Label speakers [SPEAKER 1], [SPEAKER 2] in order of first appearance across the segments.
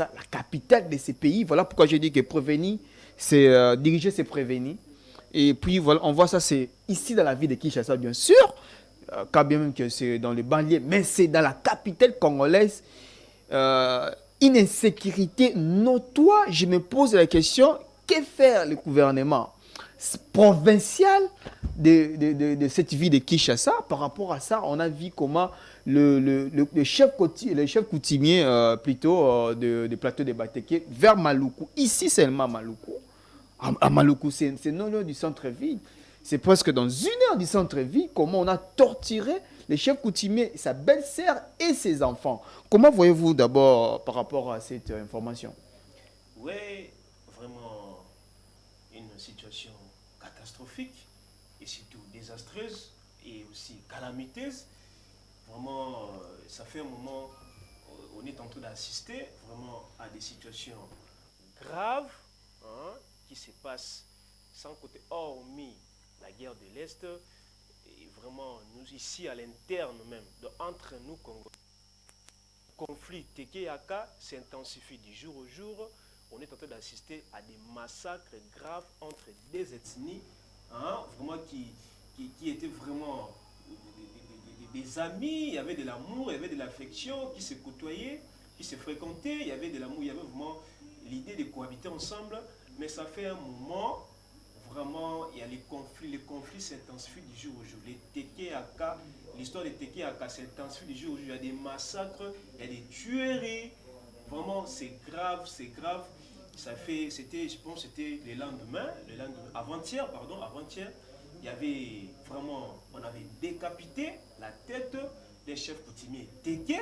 [SPEAKER 1] Kinshasa, la capitale de ces pays. Voilà pourquoi je dis que prévenir, c'est diriger, c'est prévenir. Et puis voilà, on voit ça, c'est ici dans la ville de Kinshasa, bien sûr, quand bien même que c'est dans les banlieues, mais c'est dans la capitale congolaise. Euh, une insécurité notoire. Je me pose la question, que faire le gouvernement provincial de cette ville de Kinshasa? Par rapport à ça, on a vu comment le chef coutumier plutôt de plateau de Bateke vers Maluku, ici seulement Maluku, à Maluku, c'est non loin du centre-ville. C'est presque dans 1 heure du centre-ville, comment on a torturé le chef coutumier, sa belle-sœur et ses enfants. Comment voyez-vous d'abord par rapport à cette information?
[SPEAKER 2] Oui, vraiment une situation catastrophique et surtout désastreuse et aussi calamiteuse. Vraiment, ça fait un moment, on est en train d'assister vraiment à des situations graves, hein, qui se passent sans côté, hormis la guerre de l'Est. Et vraiment, nous ici à l'interne même, entre nous, Congolais, le conflit Teke-Yaka s'intensifie du jour au jour. On est en train d'assister à des massacres graves entre des ethnies, hein, vraiment qui étaient vraiment des amis, il y avait de l'amour, il y avait de l'affection, qui se côtoyaient, qui se fréquentaient, il y avait de l'amour, il y avait vraiment l'idée de cohabiter ensemble, mais ça fait un moment, vraiment, il y a les conflits s'intensifient du jour au jour. Les Teke-Aka, l'histoire des Teke-Aka s'intensifie du jour au jour, il y a des massacres, il y a des tueries, vraiment c'est grave, c'est grave. Ça fait, c'était, je pense, c'était le lendemain, avant-hier, pardon, avant-hier, il y avait vraiment, on avait décapité la tête des chefs coutumiers Teke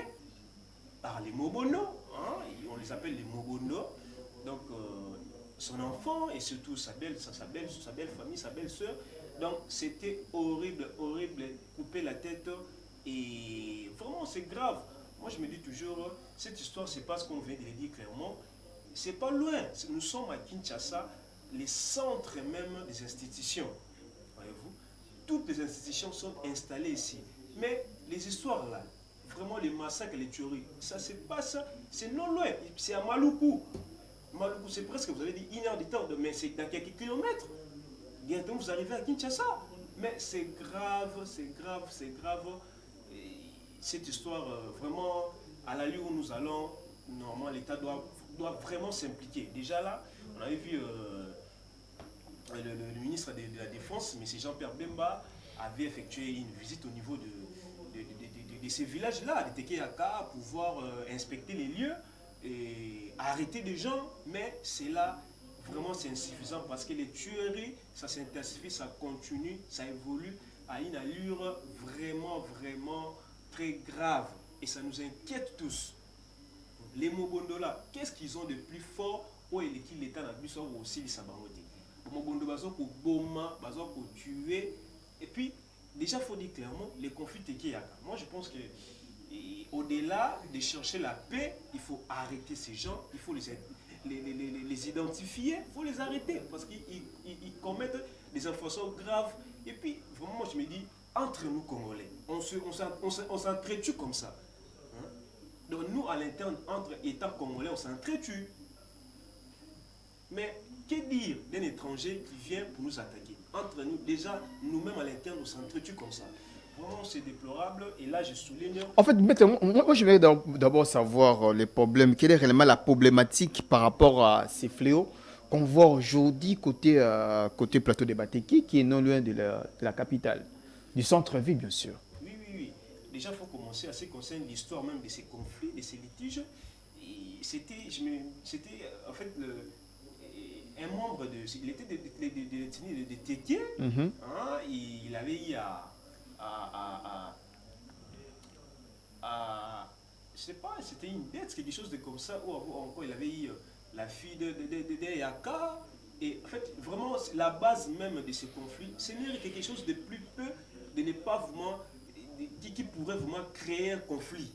[SPEAKER 2] par les Mobono, hein, on les appelle les Mobono. Donc son enfant et surtout sa belle famille, sa belle soeur. Donc c'était horrible, horrible, couper la tête et vraiment c'est grave. Moi je me dis toujours, cette histoire c'est pas ce qu'on vient de le dire clairement, c'est pas loin. Nous sommes à Kinshasa, les centres même des institutions. Voyez-vous, toutes les institutions sont installées ici. Mais les histoires là, vraiment les massacres et les tueries, ça se passe, c'est non loin, c'est à Maluku. Maluku, c'est presque, vous avez dit 1 heure de temps, mais c'est dans quelques kilomètres. Bientôt vous arrivez à Kinshasa. Mais c'est grave, c'est grave, c'est grave. Et cette histoire, vraiment, à l'allure où nous allons, normalement l'État doit vraiment s'impliquer. Déjà là, on avait vu le ministre de la Défense, M. Jean-Pierre Bemba, avait effectué une visite au niveau de ces villages-là, de Tekeyaka, pour pouvoir inspecter les lieux et arrêter des gens. Mais c'est là, vraiment, c'est insuffisant parce que les tueries, ça s'intensifie, ça continue, ça évolue à une allure vraiment, vraiment très grave. Et ça nous inquiète tous. Les Mogondola, qu'est-ce qu'ils ont de plus fort où il est l'État n'a plus ou aussi les Sabangote. Mogondo bazo ko boma, bazo ko tuer. Et puis, déjà, il faut dire clairement, les conflits Tekeyaka. Moi, je pense que au-delà de chercher la paix, il faut arrêter ces gens, il faut les identifier, il faut les arrêter parce qu'ils commettent des infractions graves. Et puis, vraiment, moi, je me dis, entre nous, Congolais, on s'entretue comme ça. Hein? Donc, nous, à l'interne, entre États congolais, on s'entretue. Mais que dire d'un étranger qui vient pour nous attaquer? Entre nous, déjà, nous-mêmes à l'interne, on s'entretue comme ça. Vraiment, c'est déplorable. Et là, je souligne.
[SPEAKER 1] En fait, maître, moi, je vais d'abord savoir les problèmes. Quelle est réellement la problématique par rapport à ces fléaux qu'on voit aujourd'hui côté plateau de Bateki, qui est non loin de la capitale, du centre-ville, bien sûr.
[SPEAKER 2] Oui, oui, oui. Déjà, il faut commencer à ce qui concerne l'histoire même de ces conflits, de ces litiges. C'était en fait un membre de. Il était de l'ethnie de Tétier.
[SPEAKER 1] Mhm.
[SPEAKER 2] Hein, il avait eu à, je sais pas, c'était une dette, quelque chose de comme ça, ou encore il avait eu la fille de Yaka. Et en fait, vraiment, la base même de ce conflit, c'est quelque chose de plus peu, de ne pas vraiment, qui pourrait vraiment créer un conflit.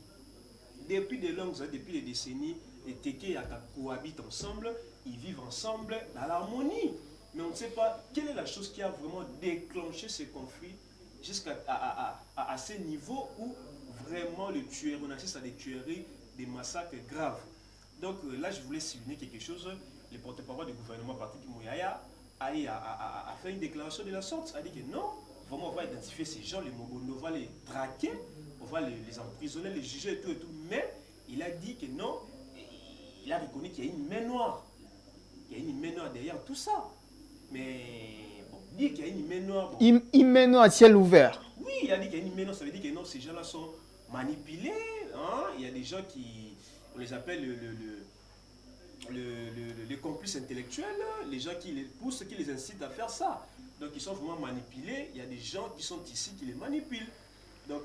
[SPEAKER 2] Depuis de longues années, depuis des décennies, les Teke et Yaka cohabitent ensemble, ils vivent ensemble dans l'harmonie. Mais on ne sait pas quelle est la chose qui a vraiment déclenché ce conflit jusqu'à ce niveau où vraiment le tueur, on assiste à des tueries, des massacres graves. Donc là, je voulais souligner quelque chose. Le porte-parole du gouvernement, Patrick Mouyaya, a fait une déclaration de la sorte. A dit que non, vraiment, on va identifier ces gens, les Mobondo, on va les traquer, on va les emprisonner, les juger et tout et tout. Mais il a dit que non, il a reconnu qu'il y a une main noire. Il y a une main noire derrière tout ça. Mais bon, dire qu'il y a une main noire. Bon,
[SPEAKER 1] une main noire à ciel ouvert.
[SPEAKER 2] oui, il a dit qu'il y a une main noire, ça veut dire que non, ces gens-là sont manipulés. Hein? Il y a des gens qui, on les appelle les complices intellectuels, les gens qui les poussent, qui les incitent à faire ça. Donc ils sont vraiment manipulés. Il y a des gens qui sont ici qui les manipulent. Donc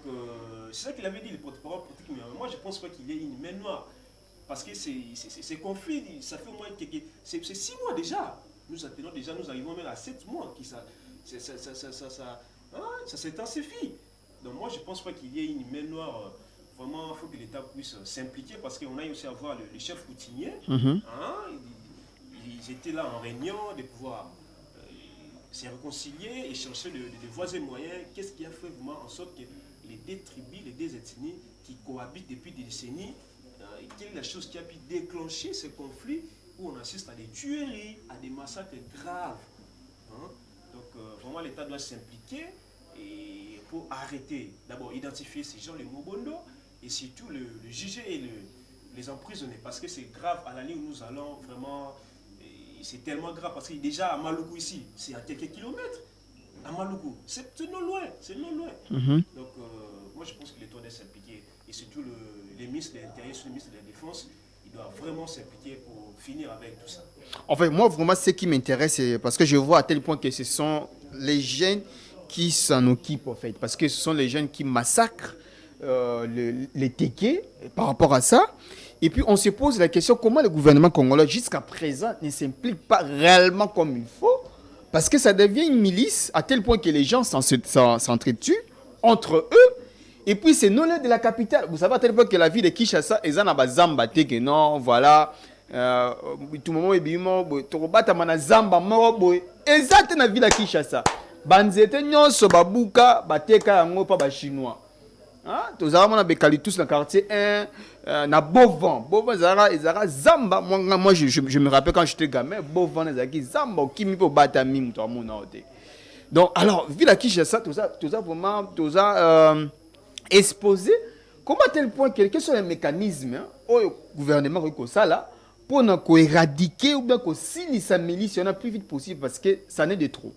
[SPEAKER 2] c'est ça qu'il avait dit, le porte-parole politique. Mais moi, je ne pense pas qu'il y ait une main noire. Parce que ces conflits, ça fait au moins quelques... C'est 6 mois déjà. Nous attendons déjà, nous arrivons même à 7 mois. Ça s'intensifie. Donc moi, je ne pense pas qu'il y ait une main noire. Vraiment, il faut que l'État puisse s'impliquer parce qu'on a aussi à voir le chef coutumier. Hein, ils étaient là en réunion de pouvoir se réconcilier et chercher de voies et moyens. Qu'est-ce qui a fait vraiment en sorte que les deux tribus, les deux ethnies qui cohabitent depuis des décennies, quelle est la chose qui a pu déclencher ce conflit où on assiste à des tueries, à des massacres graves. Hein? Donc vraiment l'État doit s'impliquer et pour arrêter, d'abord identifier ces gens, les Mobondo, et surtout le juger et les emprisonner. Parce que c'est grave à l'année où nous allons vraiment, c'est tellement grave parce que déjà à Maluku ici, c'est à quelques kilomètres. À Maluku, c'est non loin, c'est non loin. Donc moi je pense que l'État doit s'impliquer et surtout les ministres de l'Intérieur, le ministre de la Défense, il doit vraiment s'impliquer pour finir avec tout ça.
[SPEAKER 1] En fait, moi vraiment ce qui m'intéresse, c'est parce que je vois à tel point que ce sont les jeunes qui s'en occupent en fait, parce que ce sont les jeunes qui massacrent les Téké par rapport à ça. Et puis on se pose la question comment le gouvernement congolais jusqu'à présent ne s'implique pas réellement comme il faut, parce que ça devient une milice à tel point que les gens s'entretuent entre eux. Et puis c'est non loin de la capitale. Vous savez à tel point que la ville de Kinshasa, ils en ont zamba que non, voilà. Tout le monde est bien, torobata mana zamba moro exact na ville de Kinshasa. Banzete nyonso babuka bateka yango pa ba chinois. Hein? Tous on a bekali tous dans le quartier 1 na Bovan. Bovan zara zamba moi je me rappelle quand j'étais gamin, Bovan zaki zamba kimi po bata mi to amona ote. Donc alors ville de Kinshasa tout ça vraiment tout ça exposé. Comment à tel point quels sont les mécanismes au gouvernement comme ça là pour éradiquer ou bien qu'on signe sa milice le plus vite possible parce que ça n'est de trop.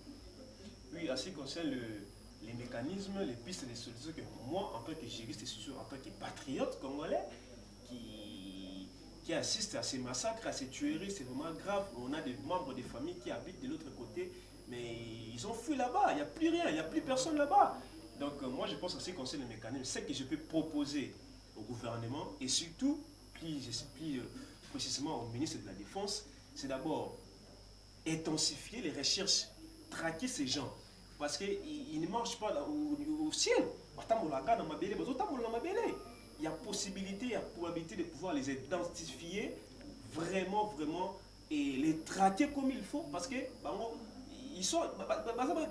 [SPEAKER 2] Oui, en ce qui concerne les mécanismes, les pistes, les solutions que moi, en tant que juriste et surtout en tant que patriote congolais qui assiste à ces massacres, à ces tueries, c'est vraiment grave. On a des membres des familles qui habitent de l'autre côté, mais ils ont fui là-bas, il n'y a plus rien, il n'y a plus personne là-bas. Donc moi je pense en ce qui concerne les mécanismes, ce que je peux proposer au gouvernement et surtout, plus précisément au ministre de la Défense, c'est d'abord intensifier les recherches, traquer ces gens. Parce qu'ils ne marchent pas au ciel. Il y a possibilité, il y a probabilité de pouvoir les identifier vraiment et les traquer comme il faut parce que ils sont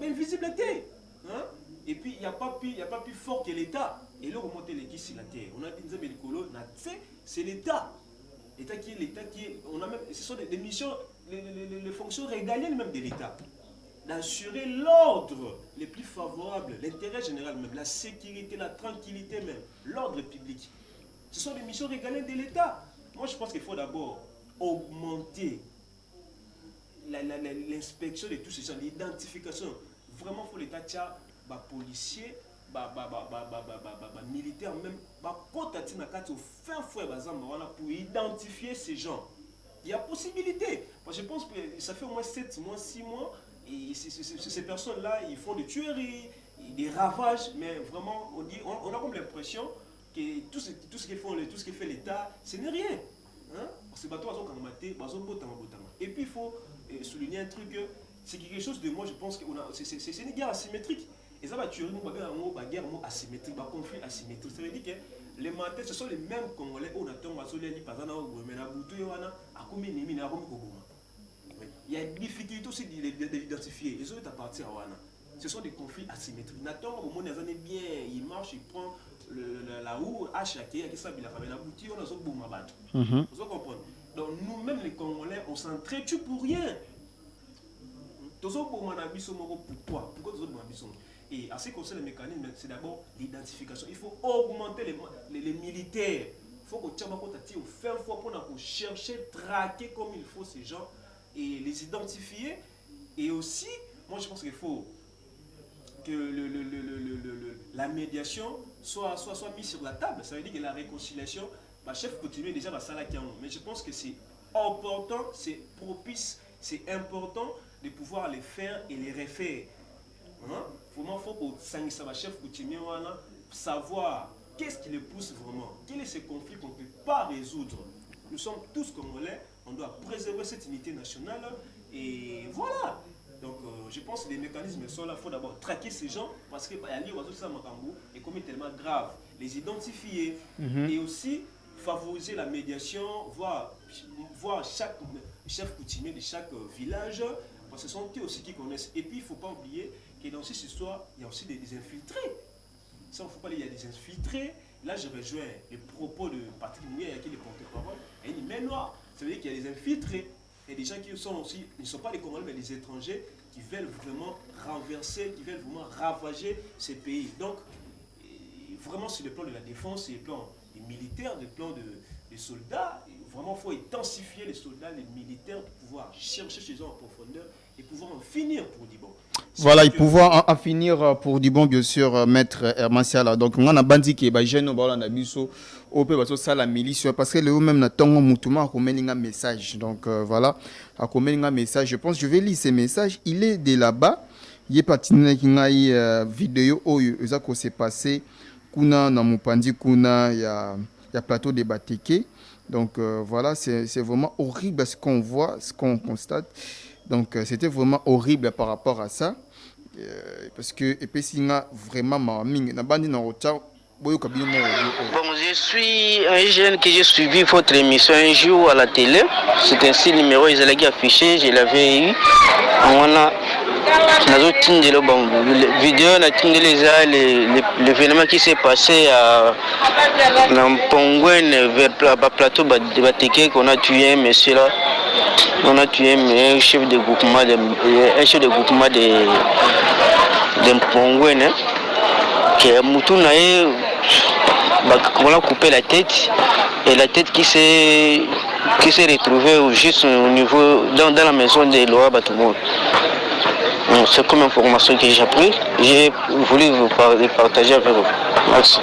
[SPEAKER 2] une visibilité. Hein? Et puis il n'y a pas plus fort que l'État. Et là, on monte les sur la terre. On a dit que c'est l'État. L'État qui est. On a même, ce sont des missions, les fonctions régaliennes même de l'État. D'assurer l'ordre le plus favorable, l'intérêt général même, la sécurité, la tranquillité même, l'ordre public. Ce sont des missions régaliennes de l'État. Moi, je pense qu'il faut d'abord augmenter l'inspection de tous ces gens, l'identification. Vraiment, il faut l'État tient, policiers, militaires même, pour identifier ces gens. Il y a possibilité. Moi, je pense que ça fait au moins 7 mois, 6 mois. Et ces personnes-là, ils font des tueries, des ravages, mais vraiment, on a comme l'impression que tout ce que fait l'État, ce n'est rien. Hein? Et puis, il faut souligner un truc, c'est quelque chose de moi, je pense que c'est une guerre asymétrique. Et ça va tuer une guerre asymétrique, un conflit asymétrique. Ça veut dire que les matins, ce sont les mêmes Congolais, on attend, il y a une difficulté aussi d'identifier. Les autres appartiennent à Wana. Ce sont des conflits asymétriques. Nathan, au moment où bien, il marche, il prend la roue, à chaque qui s'habille la famille, la boutique, on a son boum à battre. Vous comprenez? Donc nous-mêmes les Congolais, on s'entretue pour rien. Pourquoi? Et à ce qui concerne les mécanismes, c'est d'abord l'identification. Il faut augmenter les militaires. Il faut que tu faire pour chercher, traquer comme il faut ces gens et les identifier. Et aussi, moi je pense qu'il faut que la médiation soit mise sur la table. Ça veut dire que la réconciliation, le chef continue déjà à Salaki. Mais je pense que c'est important, c'est propice, c'est important de pouvoir les faire et les refaire. Vraiment, il faut que le chef continue à savoir qu'est-ce qui les pousse vraiment. Quel est ce conflit qu'on ne peut pas résoudre. Nous sommes tous Congolais, on doit préserver cette unité nationale et voilà. Donc je pense que les mécanismes sont là, il faut d'abord traquer ces gens parce que est comme tellement grave, les identifier et aussi favoriser la médiation, voir chaque chef coutumier de chaque village, parce que ce sont eux aussi qui connaissent. Et puis il ne faut pas oublier que dans cette histoire, il y a aussi des infiltrés. Ça, il ne faut pas dire, il y a des infiltrés. Là, je rejoins les propos de Patrick Mouya, qui est le porte-parole. Et il dit, mais noir, ça veut dire qu'il y a des infiltrés. Et des gens qui sont aussi, ils ne sont pas des Congolais, mais des étrangers qui veulent vraiment renverser, qui veulent vraiment ravager ces pays. Donc, vraiment sur le plan de la défense, sur le plan des militaires, le plan des soldats, vraiment, il faut intensifier les soldats, les militaires, pour pouvoir chercher chez eux en profondeur et pouvoir en finir pour Dibon.
[SPEAKER 1] Voilà, et pouvoir en finir pour Dibon, bien sûr, maître Hermansiala. Donc, on a bandi qui est jeune, on a biso, au peu, ça la milice, parce que le même n'a tongo moutuma, a un message. Donc, voilà, a un message. Je pense que je vais lire ces messages. Il est de là-bas. Il est parti dans une vidéo où il s'est passé. Kuna, dans mon pandi, kuna, il y a plateau de Bateke. Donc, voilà, c'est vraiment horrible ce qu'on voit, ce qu'on constate. Donc, c'était vraiment horrible par rapport à ça. Parce que, et puis, il y a vraiment Bon,
[SPEAKER 3] je suis un jeune que j'ai suivi votre émission un jour à la télé. C'est ainsi le numéro, ils allaient affiché, je l'avais eu. On a la vidéo, l'événement qui s'est passé à Pongwen vers le plateau de Bateke, qu'on a tué un monsieur là. On a tué un chef de groupement de Pongwen, qui est Moutouna. On a coupé la tête et la tête qui s'est retrouvée juste au niveau dans la maison de Loa Batoumo. C'est comme information que j'ai appris. J'ai voulu vous partager avec vous. Merci.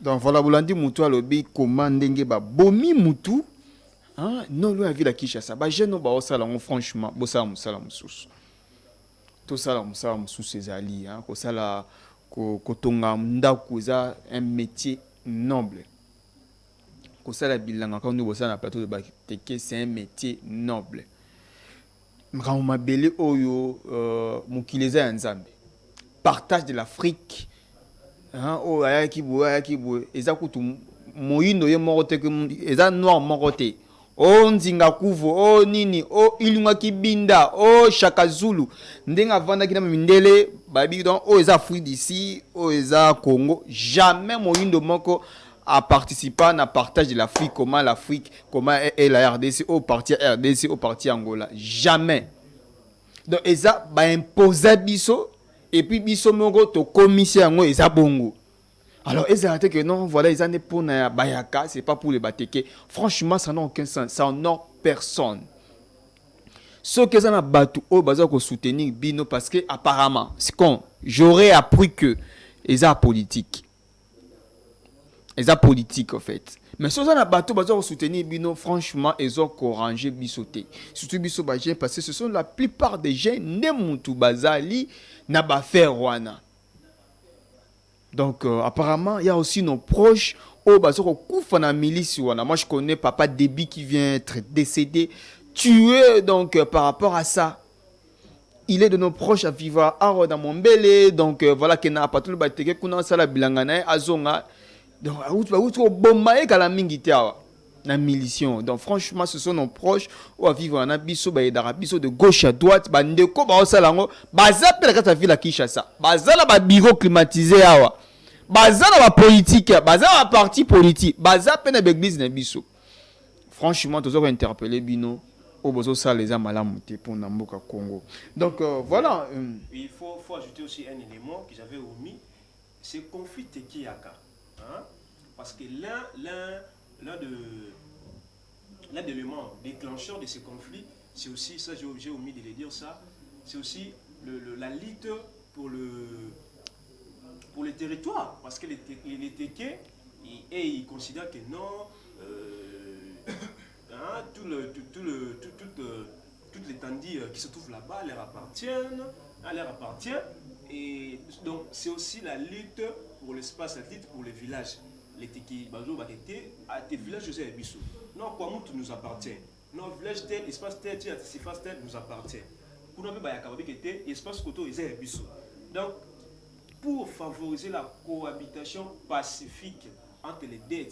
[SPEAKER 1] Donc voilà, Boulandi Moutou a lobby commandé Bomi Moutou. Non, lui a vu la Kinshasa. Je ne sais pas, franchement, Bossa Moussala Moussous. Tout ça, Moussala Moussous, c'est Ali. Kosala. Kotonga ndako eza un métier noble. Kosala bilanga quand nous bossons na plateau de Bateke, c'est un métier noble. Makamu mabele oyo mukileza ya Nzambe. Partage de l'Afrique. O ayaki bo eza kutu moyindo ye morote ke eza noir morote. O nzinga kuvo, o nini, o ilunga kibinda, o Shaka Zulu. Ndenga vanda kina mindele, babi donc o eza Afrique d'ici, o eza Congo. Jamais moyindo moko a participé à partage de l'Afrique, comment l'Afrique, comment est la RDC, au parti RDC, au parti Angola. Jamais. Donc eza ba imposer biso et puis biso moko to commission ngo eza bongo. Alors, ils ont dit que non, voilà, ils ont dit pour Bayaka, ce n'est pas pour les Bateke. Franchement, ça n'a aucun sens. Ça n'honore personne. Ceux qui ont battu au bazar pour soutenir Bino, parce que apparemment, j'aurais appris que ils ont politique. Ils ont politique, en fait. Mais ceux qui ont battu au bazar pour soutenir Bino, franchement, ils ont orangé Bissoté. Surtout Bisso Bagé, parce que ce sont la plupart des gens, Nemutu Bazali, Nabafer Rwana. Donc, apparemment, il y a aussi nos proches. Moi, je connais Papa Déby qui vient être décédé, tué. Donc, par rapport à ça, il est de nos proches à vivre à Rodamombele. Donc, voilà, qu'il n'a pas tout le bateke, qu'on a sala bilangana, azonga. Donc, la milition. Donc, franchement, ce sont nos proches ou à vivre en abisso, d'Arabiso de gauche à droite, bandeko, baosalango, bazap la carte ville à Kinshasa, bazala ba bureau climatisé awa, bazala ba politique, bazala ba parti politique, bazap na l'église na biso. franchement, tu as interpellé Bino. Au besoin ça les amalamuté pour Namboka Congo. Donc voilà.
[SPEAKER 2] Il faut ajouter aussi un élément que j'avais omis, c'est le conflit Tekiyaka. Hein? Parce que l'un des éléments déclencheurs de ce conflit, c'est aussi, ça j'ai omis de le dire ça, c'est aussi la lutte pour le territoire. Parce que les Téké, ils considèrent que non, hein, toute l'étendue qui se trouve là-bas leur appartient. Et donc c'est aussi la lutte pour l'espace, la lutte pour les villages. Les Téké, tes villages, je sais, Bissou. Non, quoi, tout nous appartient. Non, village tel, espace tel, espace tel nous appartient. Pour nous, espace koto, ils Bissou. Donc, pour favoriser la cohabitation pacifique entre les deux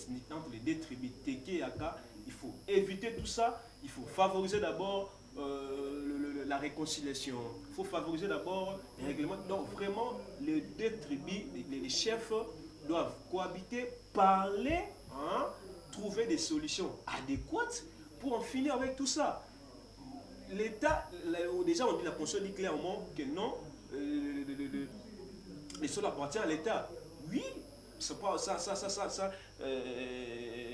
[SPEAKER 2] tribus Téké et Aka, il faut éviter tout ça. Il faut favoriser d'abord la réconciliation. Il faut favoriser d'abord les règlements. Donc vraiment, les deux tribus, les chefs doivent cohabiter, parler, hein, trouver des solutions adéquates pour en finir avec tout ça. L'État, déjà on dit, la Constitution dit clairement que non, les sols appartiennent à l'État. Oui, c'est pas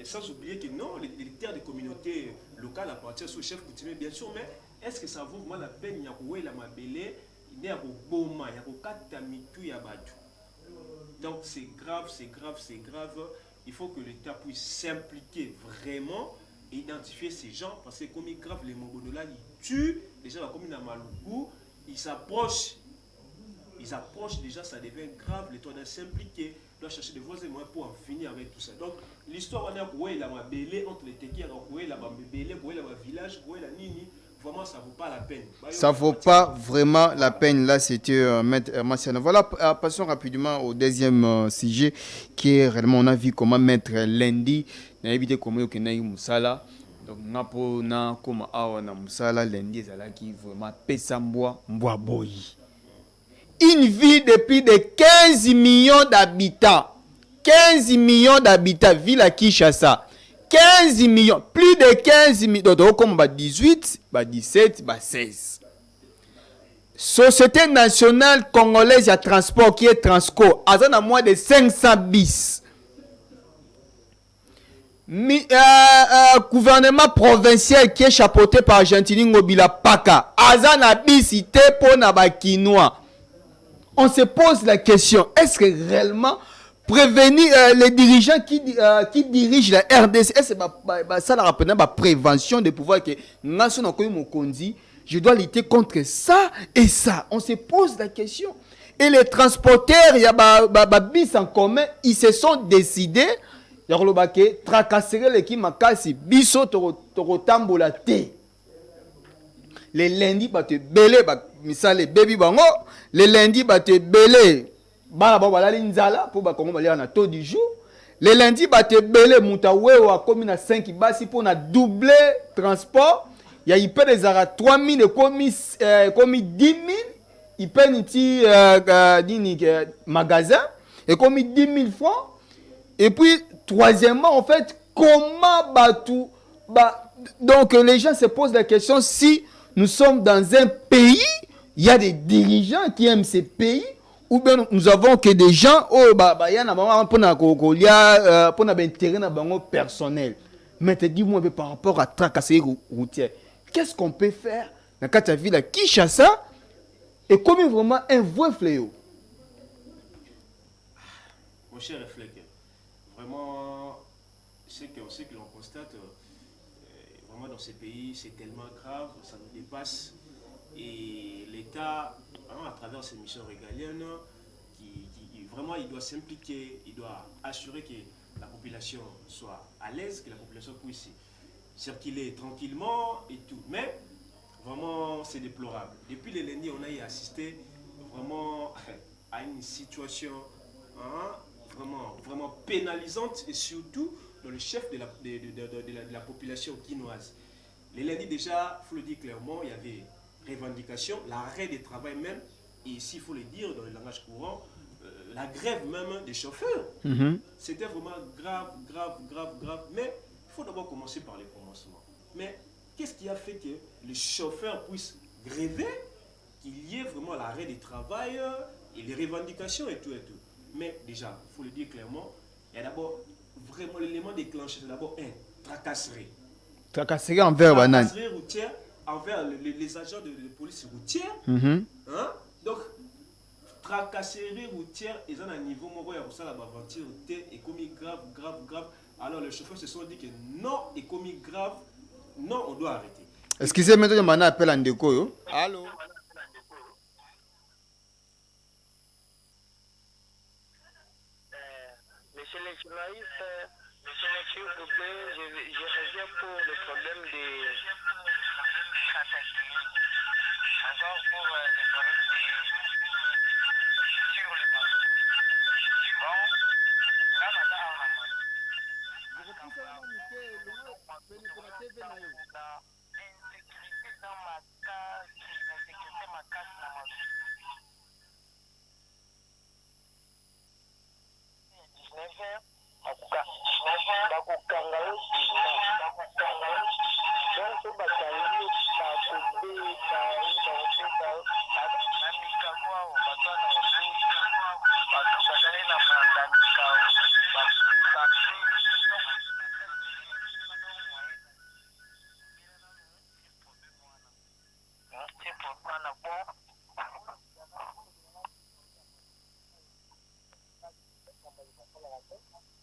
[SPEAKER 2] sans oublier que non, les terres des communautés locales appartiennent au chef coutumier, bien sûr, mais est-ce que ça vaut vraiment la peine? Il y a la mabélé, il y a boma, il y a katamitu, il y a batu. Donc c'est grave. Il faut que l'État puisse s'impliquer vraiment et identifier ces gens, parce que comme ils grave les Mobodola, ils tuent les gens comme dans Maluku, ils s'approchent déjà, ça devient grave. L'État doit s'impliquer, doit chercher des voies et moyens pour en finir avec tout ça. Donc l'histoire on a la mabélé entre les Téki, la mabélé, la village, la nini. Vraiment, ça ne vaut pas la peine.
[SPEAKER 1] Ça ne vaut pas vraiment la peine. Là, c'était Maître Marciano. Voilà, passons rapidement au deuxième sujet qui est réellement, on a vu comment Maître Lundi n'a évité comment il y a eu Moussala. Donc, on a comme Awana Moussala, Lundi, qui vraiment Pessamboa, Mboaboyi. Une ville de plus de 15 millions d'habitants. 15 millions d'habitants, ville à Kinshasa. 15 millions, plus de 15 millions, donc comme 18, 17, 16. Société nationale congolaise de transport qui est Transco, à moins de 500 bis. Gouvernement provincial qui est chapeauté par Gentili Ngobila Paka, Azana bisité pour Nabakinois. On se pose la question, est-ce que réellement prévenir les dirigeants qui dirigent la RDC, c'est ça la rappelle la prévention de pouvoir que je dois lutter contre ça et ça. On se pose la question. Et les transporteurs, il y a bis en commun, ils se sont décidés de tracasser l'équipe Makasi, biso torotambola te. Les lundis, te belé, misale baby bango, les lundis, te belé. Pour na taux du jour. Les lundis, te belé mutawe a commis na 5 basi pour na doubler transport. Il y a hyper des ara 3000 et commis 10 000. Il paye un petit magasin et commis 10 000 francs. Et puis, troisièmement, en fait, comment tout donc les gens se posent la question si nous sommes dans un pays, il y a des dirigeants qui aiment ces pays. Ou bien nous avons que des gens pour intérêt personnel. Mais dis-moi par rapport à tracasser routière, qu'est-ce qu'on peut faire dans la ville à Kinshasa et comme vraiment un vrai fléau?
[SPEAKER 2] Mon cher Réflexe, vraiment, ce que l'on constate vraiment dans ces pays, c'est tellement grave, ça nous dépasse. Et l'État, à travers ses missions régaliennes, vraiment il doit s'impliquer, il doit assurer que la population soit à l'aise, que la population puisse circuler tranquillement et tout. Mais vraiment c'est déplorable. Depuis les lundis, on a assisté vraiment à une situation vraiment pénalisante et surtout dans le chef de la population quinoise. Les lundis déjà, il faut le dire clairement, il y avait revendication, l'arrêt du travail même, et ici il faut le dire dans le langage courant, la grève même des chauffeurs. C'était vraiment grave, mais il faut d'abord commencer par les commencements. Mais qu'est-ce qui a fait que les chauffeurs puissent gréver, qu'il y ait vraiment l'arrêt du travail et les revendications et tout et tout. Mais déjà, il faut le dire clairement, il y a d'abord vraiment l'élément déclencheur, c'est d'abord tracasserie.
[SPEAKER 1] Tracasserie envers Banane.
[SPEAKER 2] Tracasserie routière envers les agents de police routière.
[SPEAKER 1] Mhm.
[SPEAKER 2] Hein? Donc, tracasserie routière, ils ont un niveau, moi, il y a ça, la aventure, et commis grave, grave, grave. Alors, les chauffeurs se sont dit que non, et commis grave, non, on doit arrêter.
[SPEAKER 1] Excusez, maintenant, je appelle Andeko. Yo. Allô?
[SPEAKER 3] Monsieur le journaliste, s'il vous plaît, je reviens pour le problème des encore pour les problèmes sur le marché. Bon, là, insécurité dans ma case, insécurité ma case dans ma vie. 19h, bakukanga yo sina bakukanga yo donc bakangi bakobeta na mikako awo bato na bato bazali na manda mikao c'est pourquoi na bon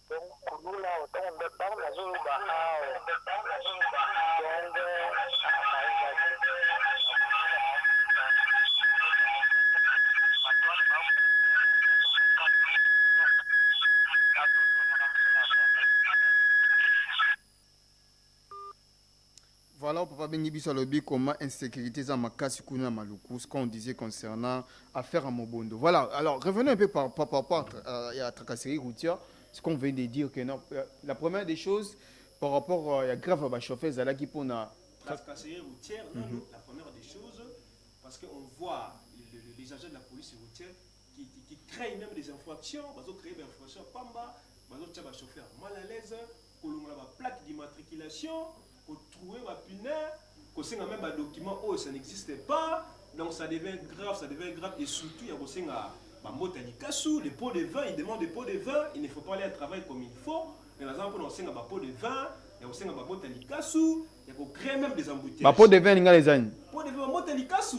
[SPEAKER 3] donc kulula otombe par la zone ba
[SPEAKER 1] Voilà, Papa Bengi Bissalobi, comment insécurité dans ma casse, ce qu'on disait concernant affaire à Mobondo. Voilà, alors revenons un peu par rapport à la tracasserie routière, ce qu'on vient de dire que non, la première des choses, par rapport à la grave à chauffeur, c'est là qui pour la
[SPEAKER 2] tracasserie routière, non, non, la première des choses, parce qu'on voit les agents de la police routière qui créent même des infractions, ils ont créé des infractions, pamba, ils ont tiré un chauffeur mal à l'aise, ils ont la plaque d'immatriculation, pour trouver ma punaise, qu'on sait même un document où ça n'existait pas, donc ça devient grave, et surtout il y a aussi les pots de vin, ils demandent des pots de vin, il ne faut pas aller à travail comme il faut, mais par exemple on sait un pot de vin, il y a aussi un pot de likasu, il y a créer même des embouteillages.
[SPEAKER 1] Ma pot de vin, les amis.
[SPEAKER 2] Pot de vin, pot de likasu.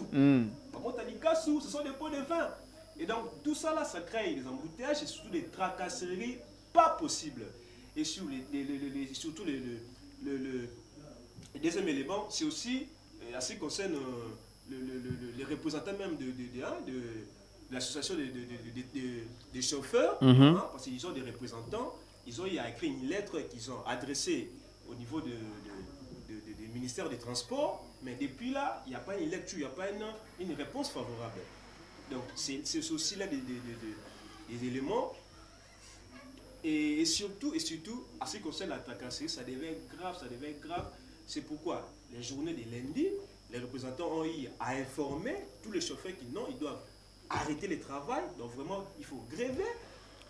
[SPEAKER 2] Pot de likasu, ce sont des pots de vin. Et donc tout ça là, ça crée des embouteillages et surtout des tracasseries pas possibles. Et surtout le deuxième élément, c'est aussi, à ce qui concerne les représentants même de l'association des chauffeurs, parce qu'ils ont des représentants, ils ont écrit une lettre qu'ils ont adressée au niveau du ministère des Transports, mais depuis là, il n'y a pas une lecture, il n'y a pas une réponse favorable. Donc c'est aussi là des éléments. Et surtout, à ce qui concerne la tracasserie, ça devient grave. C'est pourquoi les journées de lundi, les représentants ont eu à informer tous les chauffeurs qui non, ils doivent arrêter le travail. Donc vraiment, il faut gréver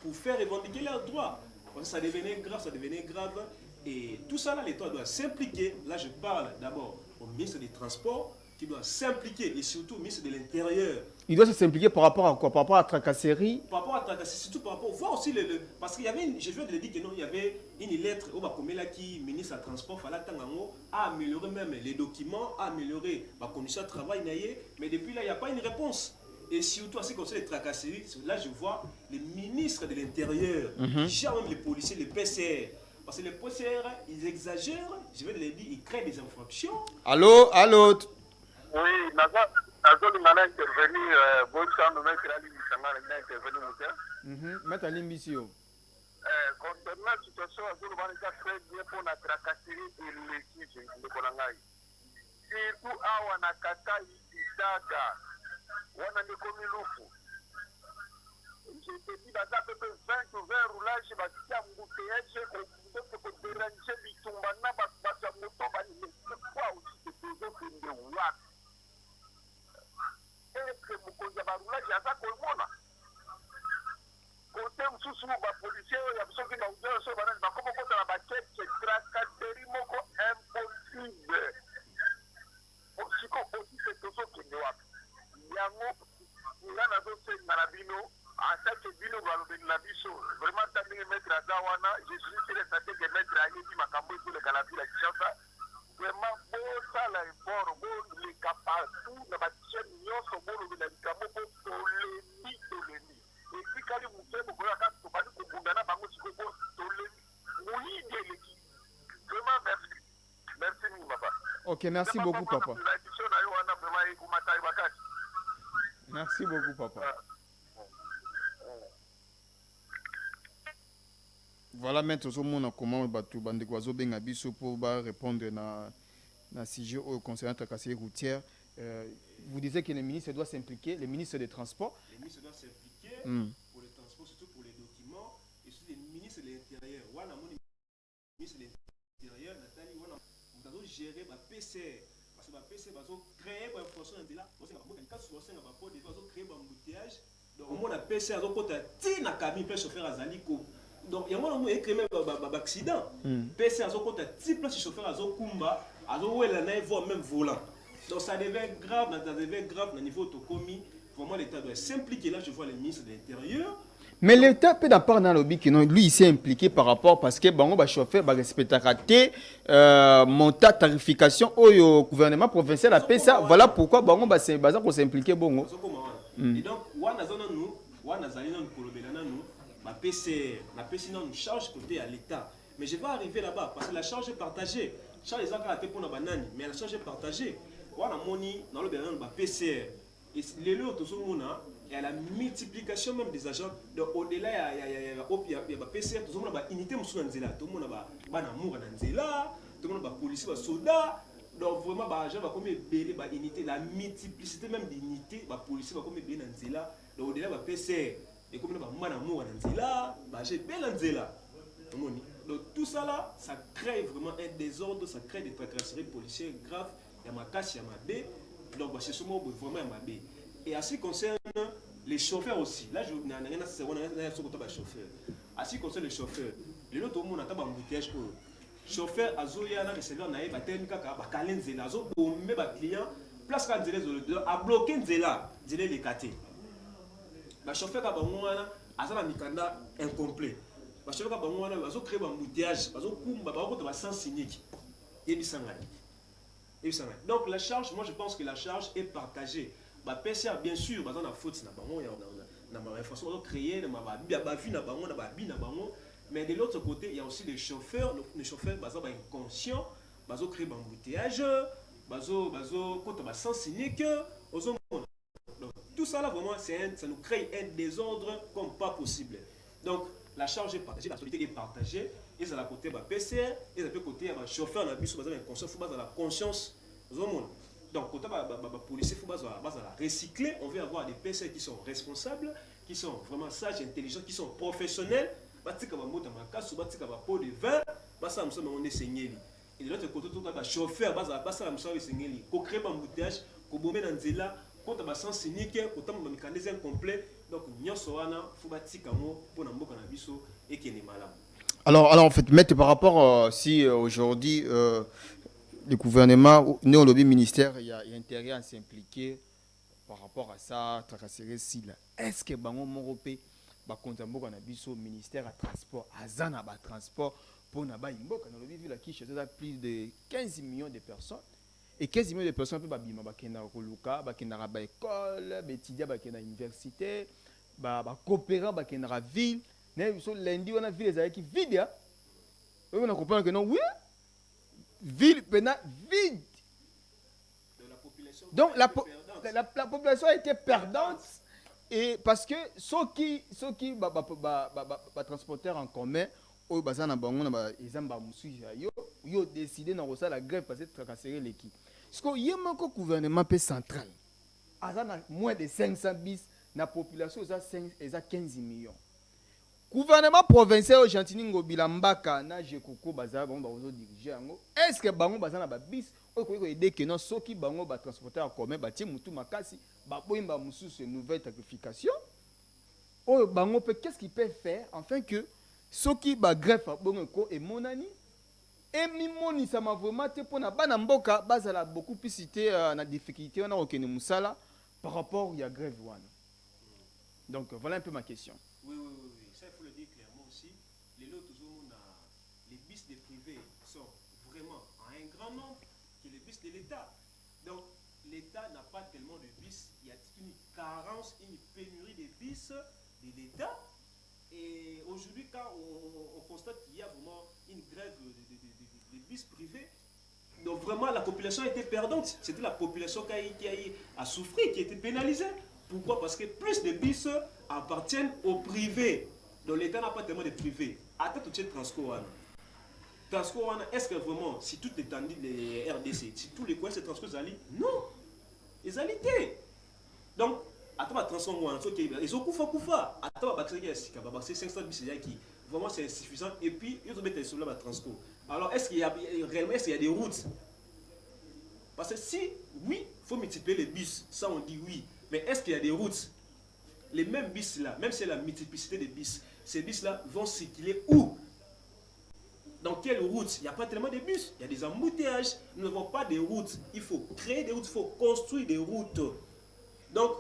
[SPEAKER 2] pour faire revendiquer leurs droits. Parce que ça devenait grave. Et tout ça là, l'État doit s'impliquer. Là, je parle d'abord au ministre des Transports qui doit s'impliquer et surtout au ministre de l'Intérieur.
[SPEAKER 1] Il doit s'impliquer par rapport à quoi? Par rapport à la tracasserie? Par rapport
[SPEAKER 2] à la tracasserie, surtout par rapport, voir aussi parce qu'il y avait, je viens de le dire que non, il y avait une lettre au Bakomela qui, ministre du Transport, fallait améliorer même les documents, améliorer la condition de travail, mais depuis là, il n'y a pas une réponse. Et surtout à ce qui concerne les tracasseries, là je vois les ministres de l'Intérieur, qui gèrent même les policiers, les PCR. Parce que les PCR, ils exagèrent, je vais le dire, ils créent des infractions.
[SPEAKER 1] Allô?
[SPEAKER 4] Oui, Nazol m'a intervenu, concernant la situation, Nazol m'a très bien pour la tracasserie et les sujets de Konangai. Surtout à Wanakata, Idaga, Wananekomilufu. Je te dis, dans peu 20 ou 20 roulages, je vais dire à Moutoué, pour déranger les Tumbana, parce que Moutou va dire quoi aussi, c'est toujours une de Ouak. Est-ce que Moukoza va roulage à ça qu'on mona? Côté Moussou, les policiers, il y a besoin de nous dire, comment on a la baquette, c'est tracasserie vraiment tandis que maître Azawana, je suis sûr et certain que maître Ayebi Makambo pour le Calabi, la Kinshasa, vraiment, bon, ça, là, bon, les capables, la bâtisse, nyonso, bon, le Calabi, bon, tolémi. Et puis, quand vous faites, vous voyez, quand vous parlez de Bundana, bango, si vous tolémi, oui, vraiment, merci. Merci, papa.
[SPEAKER 1] Ok, merci beaucoup, papa. Merci beaucoup, papa. Voilà maintenant comment batu bande oiseau benga biso pour répondre na sujet au concernant la casse routière. Vous disiez que le ministre doit s'impliquer, le ministre des Transports.
[SPEAKER 2] Le ministre doit s'impliquer pour le transport, surtout pour les documents, et surtout le ministre de l'Intérieur. Voilà, mon ministre de l'Intérieur, Nathalie, on a géré ma PCR. Parce que ma PCR va créer une information de là. Parce que ma créer un embouteillage. Donc, on a PCR, on a dit na cabine, peut chauffeur Azaliko. Donc, il y a un écrit même un accident. PCR, on a dit place chauffeur Azokumba, voire même volant. Donc, ça devient grave, au niveau autocomi. Vraiment, l'État doit s'impliquer. Là, je vois le ministre de l'Intérieur.
[SPEAKER 1] Mais l'État peut d'abord dans le lobby qui lui il s'est impliqué par rapport parce que bon va chauffeur va respecter monta tarification au gouvernement provincial a fait ça voilà pourquoi bon va s'impliquer bon.
[SPEAKER 2] Et donc wana zona nous wana zalina nous kolobela nous ba PCR la PCR nous charge côté à l'État mais je vais arriver là-bas parce que la charge est partagée charge les akala te pour na banani mais la charge est partagée wana moni dans le bénin ba PCR et les autres tout le monde il y a la multiplication même des agents. Donc au-delà, il y a des PCR, tout le monde a une unité, tout le monde a un amour, tout le monde a des policiers, des soldats. Donc vraiment, les agents vont comme unité, la multiplicité même d'unités, les policiers vont comme là. Donc au-delà, il y a PCR, et comme il y a un amour, j'ai bien donc tout ça là, ça crée vraiment un désordre, ça crée des tracasseries policières graves. Il y a ma casse, il y a ma baie. Donc c'est vraiment ma baie. Et en ce qui concerne les chauffeurs aussi, là je n'ai rien à dire sur les chauffeurs. En ce qui concerne les chauffeurs, les autres monde a un embouteillage pour chauffeur azoya na receveur na ba technique ka ba kalenze la zo bombe ba client place ka nzela zo a bloquer nzela nzela les katé. Ba chauffeur ka ba ngwana azala mikanda incomplet. Ba chauffeur ka ba ngwana bazo créer ba embouteillage, bazo kumba ba ko ba sens unique. Et bisangani. Donc la charge, moi je pense que la charge est partagée. Bah PCR bien sûr bah dans la faute na bango na ma façon de créer na ma vie na bango na ba bi na bango mais de l'autre côté il y a aussi les chauffeurs bah ça ba inconscient bah zo créer embouteillage bah zo quand ba sens unique aux hommes. Donc tout ça là vraiment ça nous crée un désordre comme pas possible. Donc la charge est partagée, la solidité est partagée et ça la côté bah PCR et ça peut côté bah chauffeur na biso bah inconscient faut bah la conscience aux hommes. Donc, quand les policiers, il faut recycler. On veut avoir des personnes qui sont responsables, qui sont vraiment sages, intelligents, qui sont professionnels. Et de l'autre côté, les chauffeurs, ils créent un embouteillage, ils bomber dans le quand on a sens unique, quand on a un mécanisme complet. Donc, il faut et qui est malade.
[SPEAKER 1] Alors, en fait, maître, par rapport si aujourd'hui. Le gouvernement, nous, le ministère, il y a intérêt à s'impliquer par rapport à ça, tracasserie si là. Est-ce que Bango Moropé, Bakontambo, on a vu au ministère à transport, à Zana, transport, pour Naba Imbo, on a vu la quiche, plus de 15 millions de personnes. Et 15 millions de personnes peuvent bima, bakena Koluka, bakena Raba école, Betidia, bakena université, coopérant, bakena ville. Lundi, on a vu les qui vide. On a compris que non, oui. Ville vide. Donc la population a été perdante et parce que ceux qui transporteurs en commun au bazan na bango na ezamba musuji yo décidé na rosa la grève parce que tracasserie l'équipe. Parce que yemako gouvernement central azana moins de 500 bis na population eza 15 millions. Gouvernement provincial au Gentini Ngobila Mbaka na Jekoko baza bango bazo diriger yango. Est-ce que bango baza na ba bis o ko aider que non soki bango ba transporter en commun ba tie mutu makasi ba boyimba mususu nouvelle tarification o bango peut qu'est-ce qu'il peut faire afin que soki ba greffe bango ko et monani et mimoni ça m'a vraiment te pona bana mboka bazala beaucoup plus cité na difficulté on a aucune musala par rapport il y a grève wana. Donc voilà un peu ma question.
[SPEAKER 2] Oui. Ça, il faut le dire vraiment en un grand nombre que les bus de l'État. Donc, l'État n'a pas tellement de bus. Il y a une carence, une pénurie de bus de l'État. Et aujourd'hui, quand on constate qu'il y a vraiment une grève des bus privés, donc vraiment la population a été perdante. C'était la population qui a souffert, qui a été pénalisée. Pourquoi? Parce que plus de bus appartiennent au privé. Donc l'État n'a pas tellement de privé. Attends tout de suite Transco. Transco, est-ce que vraiment, si toute l'étendue des RDC, si tous les coins c'est Transco, ils allaient? Non. Ils allaient. Donc, attends, Transco, ils ont koufa. Attends, c'est 500 bus qui vraiment c'est insuffisant. Et puis, ils ont mis sur la Transco. Alors, est-ce qu'il y a réellement des routes? Parce que si, oui, il faut multiplier les bus, ça on dit oui. Mais est-ce qu'il y a des routes? Les mêmes bus là, même si c'est la multiplicité des bus, ces bus là vont circuler où? Dans quelle route? Il n'y a pas tellement de bus, il y a des embouteillages. Nous n'avons pas de routes. Il faut créer des routes, il faut construire des routes. Donc,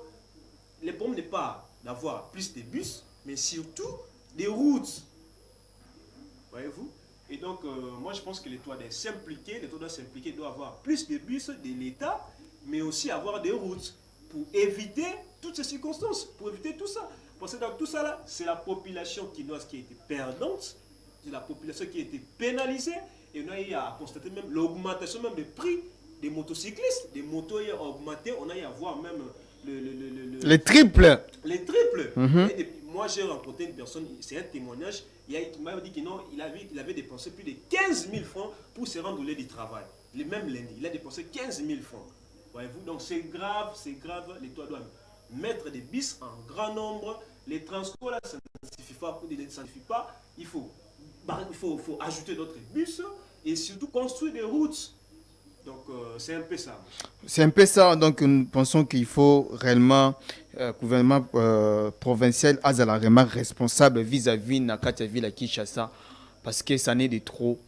[SPEAKER 2] le problème n'est pas d'avoir plus de bus, mais surtout des routes. Voyez-vous? Et donc, moi je pense que l'État doit s'impliquer, doit avoir plus de bus de l'État, mais aussi avoir des routes pour éviter toutes ces circonstances, pour éviter tout ça. Parce que dans tout ça là, c'est la population qui a été perdante, c'est la population qui a été pénalisée, et on a eu à constater même l'augmentation même des prix des motocyclistes, des motos ont augmenté, on a eu à voir même
[SPEAKER 1] les triples.
[SPEAKER 2] Les triples.
[SPEAKER 1] Mm-hmm.
[SPEAKER 2] Moi j'ai rencontré une personne, c'est un témoignage, il m'a dit que non, il avait dépensé plus de 15 000 francs pour se rendre au lieu du travail. Le même lundi, il a dépensé 15 000 francs. Voyez-vous, donc c'est grave, l'État doit mettre des bus en grand nombre. Les transports là, ça ne suffit pas, il faut ajouter d'autres bus et surtout construire des routes. Donc c'est un peu ça.
[SPEAKER 1] C'est un peu ça, donc nous pensons qu'il faut réellement gouvernement provincial à la remarque responsable vis-à-vis de la ville à Kinshasa, parce que ça n'est de trop,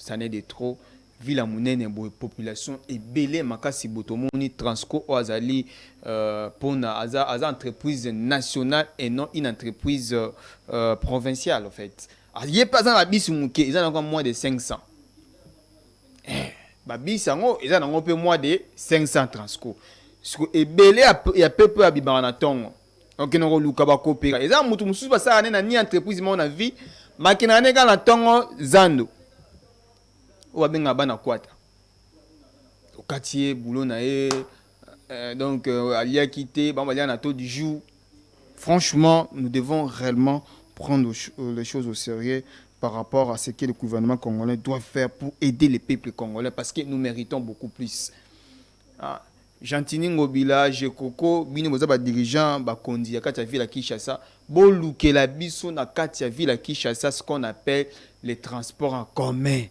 [SPEAKER 1] ville monene population et belé makasi botomoni Transco ou azali pour na aza entreprise nationale et non une entreprise provinciale en fait. Il pas dans la bis muke, ils ont encore moins de 500. Babi sango ils ont encore peu moins de 500 Transco. Et belé ya peu à bibana tongo. Donc non luka ba coopérer. Ils ont mutu mususu ba ça na ni entreprise mon avis, makina ne na tongo zando. Obenga bana kwata okatier boulot na e donc alia quitter bambalia na taux du jour. Franchement, nous devons réellement prendre les choses au sérieux par rapport à ce que le gouvernement congolais doit faire pour aider les peuples congolais, parce que nous méritons beaucoup plus. Jantini Ngobila, Jekoko, bino boza ba dirigeant ba kondi ya kati ya ville à Kinshasa, bolukela biso na kati ya ville à Kinshasa ce qu'on appelle les transports en commun.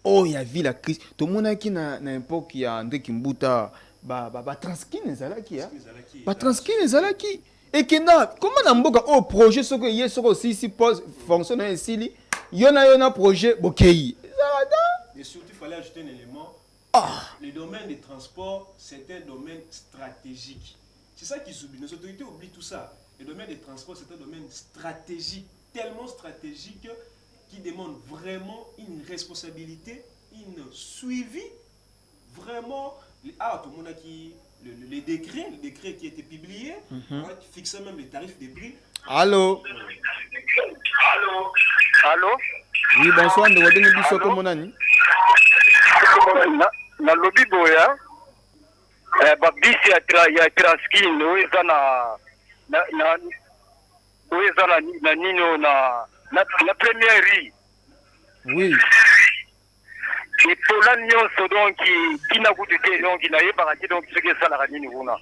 [SPEAKER 1] Oh, il y a vu la crise. Tout le monde qui n'a pas qui a André Kimbuta, transkin ezalaki ya. Transkin ezalaki. Et que comment na mboka au projet ce que hier ce aussi si fonctionne ainsi, yona projet bokei.
[SPEAKER 2] Et surtout il fallait ajouter un élément. Le domaine des transports, c'est un domaine stratégique. C'est ça qui s'oublie. Nos autorités oublient tout ça. Le domaine des transports, c'est un domaine stratégique, tellement stratégique qui demande vraiment une responsabilité, une suivi, vraiment. Tout le monde a qui le décret qui a été publié, qui fixait même les tarifs des prix.
[SPEAKER 1] Allô?
[SPEAKER 4] Allô?
[SPEAKER 1] Oui, bonsoir, nous avons dit ça comme on a dit.
[SPEAKER 4] Na lobby boya, bisi ya Transkin, na nino na première rue.
[SPEAKER 1] Oui.
[SPEAKER 4] Et pour la nyonso donc qui n'a goûté donc il a épargné donc ce que ça la nini kuna.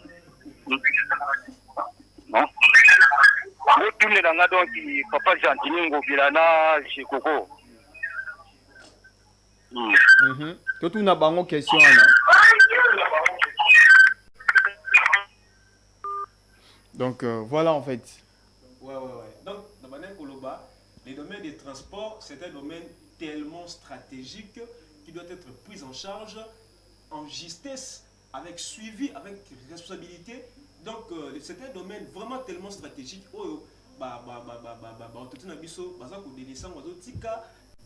[SPEAKER 4] Non. Vous tournez dans donc papa Jantini Ngobila chez Coco.
[SPEAKER 1] Tout n'a pas une question. Donc voilà en fait.
[SPEAKER 2] Ouais. Donc, dans Banen Koloba, le domaine des transports, c'est un domaine tellement stratégique qui doit être pris en charge en justesse, avec suivi, avec responsabilité. Donc, c'est un domaine vraiment tellement stratégique.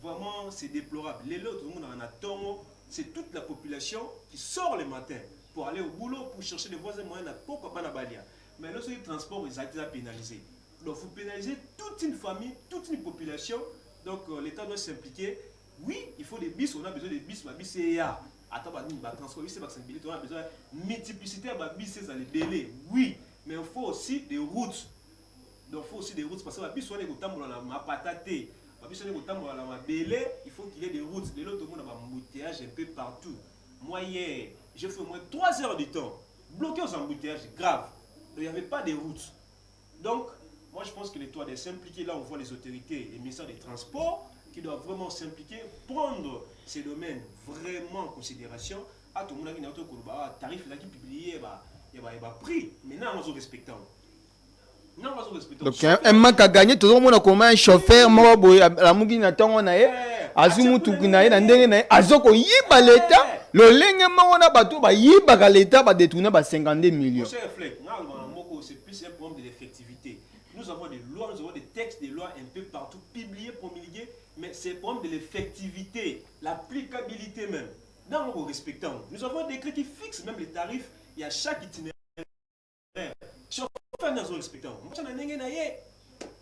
[SPEAKER 2] vraiment, c'est déplorable. Les autres, tout le monde en a tort. C'est toute la population qui sort le matin pour aller au boulot, pour chercher des voies et moyens, pourquoi pas la balia. Mais lorsque les transports, ils ont été pénalisés. Donc, il faut pénaliser toute une famille, toute une population. Donc, l'État doit s'impliquer. Oui, il faut des bus, on a besoin des bus, ma bus c'est ya. Attends, on a besoin de multiplicité, ma bus c'est dans les délais. Oui, mais il faut aussi des routes. Donc, il faut aussi des routes parce que la bus, on est au temps pour la patate. La bus, on est au temps pour la bélé. Il faut qu'il y ait des routes. Les autres, tout le monde a un embouteillage un peu partout. Moi, hier, j'ai fait au moins 3 heures du temps, bloqué aux embouteillages, grave. Donc, il n'y avait pas de routes. Donc, moi, je pense que l'État doit s'impliquer. Là, on voit les autorités, les ministères des Transports, qui doivent vraiment s'impliquer, prendre ces domaines vraiment en considération. À tout le monde qui n'a pas de tarif qui publié, il y a prix. Maintenant, on va respecter. Non, on va respecter.
[SPEAKER 1] Donc, un manque à gagner, tout le monde a comme un chauffeur, moi, la mougine attend, on a azumu tukinaye na ndenge na azoko yiba l'État le lenge mona bato ba yiba ka l'État ba détourner ba 52 millions.
[SPEAKER 2] C'est plus un problème de l'effectivité. Nous avons des lois, nous avons des textes, des lois un peu partout publiés, promulgués, mais c'est un problème de l'effectivité, l'applicabilité même. Dans le respectant, nous avons un décret qui fixe même les tarifs, il y a chaque itinéraire. Chauffeur dans le respectant.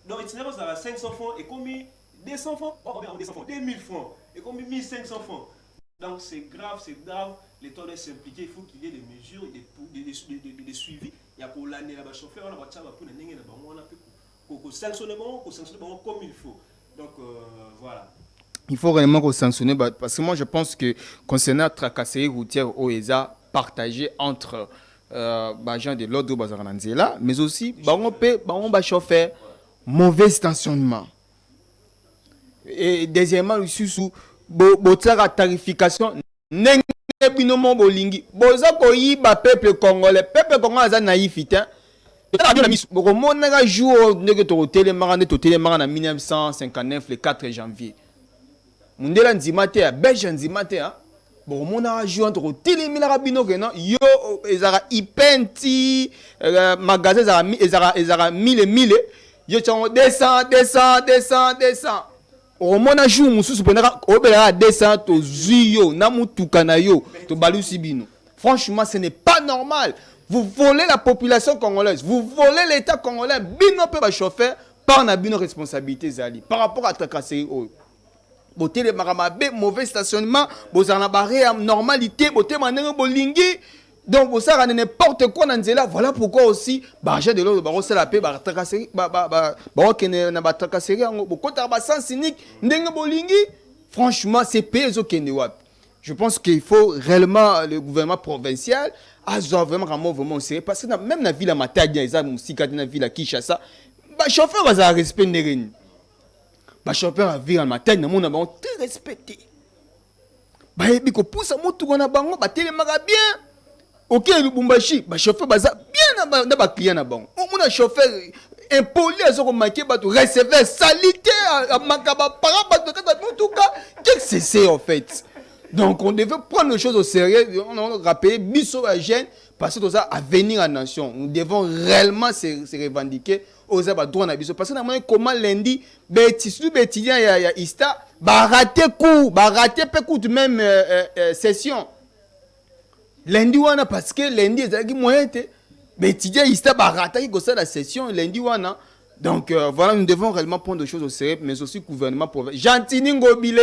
[SPEAKER 2] Donc l'itinéraire ça va 500 francs et combien 200 francs, 2000 francs et combien 1500 francs. Donc c'est grave, l'État doit s'impliquer, il faut qu'il y ait des mesures, des suivis. Il y a pour l'année là-bas, chauffeur, on a sanctionner comme il faut. Donc voilà.
[SPEAKER 1] Il faut réellement sanctionner parce que moi je pense que concernant la tracasserie routière au ESA partagée entre gens de l'ordre Bazarananzela, mais aussi chauffeur, mauvais stationnement. Et deuxièmement, sous la tarification, binomo bolingi boza ko yiba peuple congolais aza naïf ita jour ndenge to télémara na 1959 le 4 janvier mundela nzima te ya belge nzima te ha bokomona jour entre télémara bino ke non yo ezara ipenti magasin ezara 1000 yo chango 200 au mona jour mususu pendant obela 200 to zuyo na mutuka na yo to balusi bino. Franchement, ce n'est pas normal. Vous volez la population congolaise, vous volez l'État congolais, bino pe ba chauffeur par na bino responsabilité zali par rapport à tracasserie o. Boté le maramabe, mauvais stationnement, bozana barre normalité, boté manenge bolingi. Donc, vous savez, n'importe quoi dans Nzela, voilà pourquoi aussi, j'ai de l'eau, c'est la paix, tracasserie, franchement, c'est pays je pense qu'il faut réellement le gouvernement provincial avoir vraiment un mouvement sérieux parce que même dans la ville à Matadi, dans la ville à Kinshasa, les chauffeurs ont respect de rien. Les chauffeurs à ville à Matadi, ils ont très respecté. Ils ont poussé à moto, ils ont bien. Ok, le Lubumbashi, le chauffeur baza bien na ba client na bon. On a chauffeur impoli à ce qu'on manquait ba recevoir salité à makaba para ba tout cas. Qu'est-ce que c'est en fait? Donc on devait prendre les choses au sérieux, on a rappelé biso à jeune parce que ça à venir en nation. Nous devons réellement se revendiquer aux droits na biso parce que na comment lundi étudiant ya Ista ba rater coup même session. Lundi wana parce que lundi ezaki moyen te étudiant Ista ba rater qui ça la session lundi wana. Donc voilà, nous devons réellement prendre des choses au sérieux mais aussi gouvernement provincial. Gentini Ngobile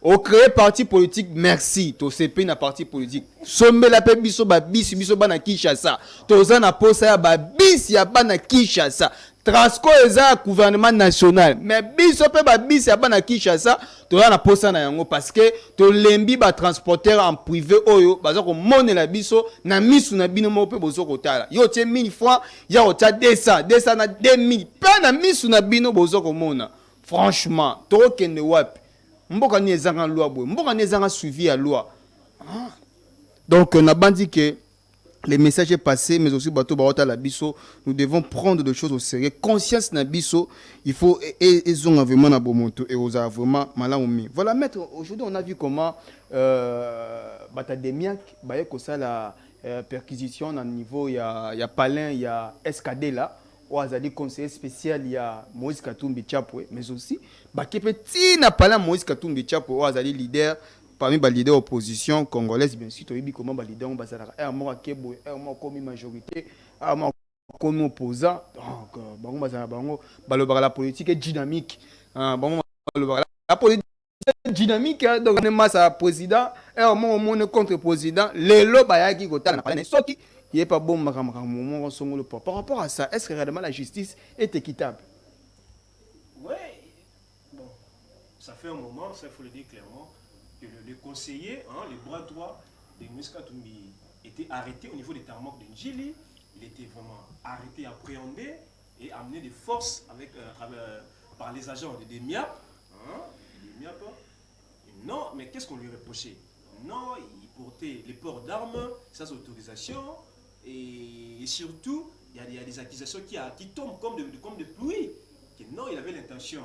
[SPEAKER 1] au créer parti politique, merci. To CP na parti politique. Sombe la pe biso bana Kinshasa. Toza na posa ya ba bis ya bana Kinshasa. Transco eza gouvernement national. Mais biso pe ba bis ya bana Kinshasa, toza na posa na yango parce que to lembi ba transporteur en privé oyo baza ko mone la biso na misu na bino mo pe bozo kotala. Yo tie 1000 francs, ya o tia 200 na 2000. Pe na misu na bino bozo ko mona. Franchement, to kende wapi? Mboka ni ezanga loi boy, mboka ni ezanga suivi à loi. Donc on a bandit que les messages est passé mais aussi bateau barota la biso, nous devons prendre des choses au sérieux. Conscience na biso, il faut ezonga vraiment na bomoto et oza vraiment malaumi. Voilà maître, aujourd'hui on a vu comment Batademiak baye ko ça la perquisition au niveau il y a Palin, il y a SKD là. Ouazali conseiller spécial il y a Moïse Katumbi Chapwe mais aussi petit n'a pas là Moïse Katumbi Chapwe Ouazali leader parmi les leaders opposition congolaise bien sûr tu comment les leaders on bazala un mois kebo un mois comme majorité un mois comme opposant donc bango bazala bango balobara la politique est dynamique bango balobara la politique dynamique donc on est masse à président et au moment on est contre président les loba yaki kota na parler soki il n'est pas bon par rapport à ça. Est-ce que réellement la justice est équitable?
[SPEAKER 2] Oui, bon, ça fait un moment, ça il faut le dire clairement, que le conseiller, les bras droits de Moïse Katumbi étaient arrêtés au niveau des tarmacs de Njili. Il était vraiment arrêté, appréhendé et amené de force avec, par les agents de DEMIAP. Non, mais qu'est-ce qu'on lui reprochait? Non, il portait les ports d'armes sans autorisation. Et surtout, il y a des accusations qui tombent comme de pluie. Que non, il avait l'intention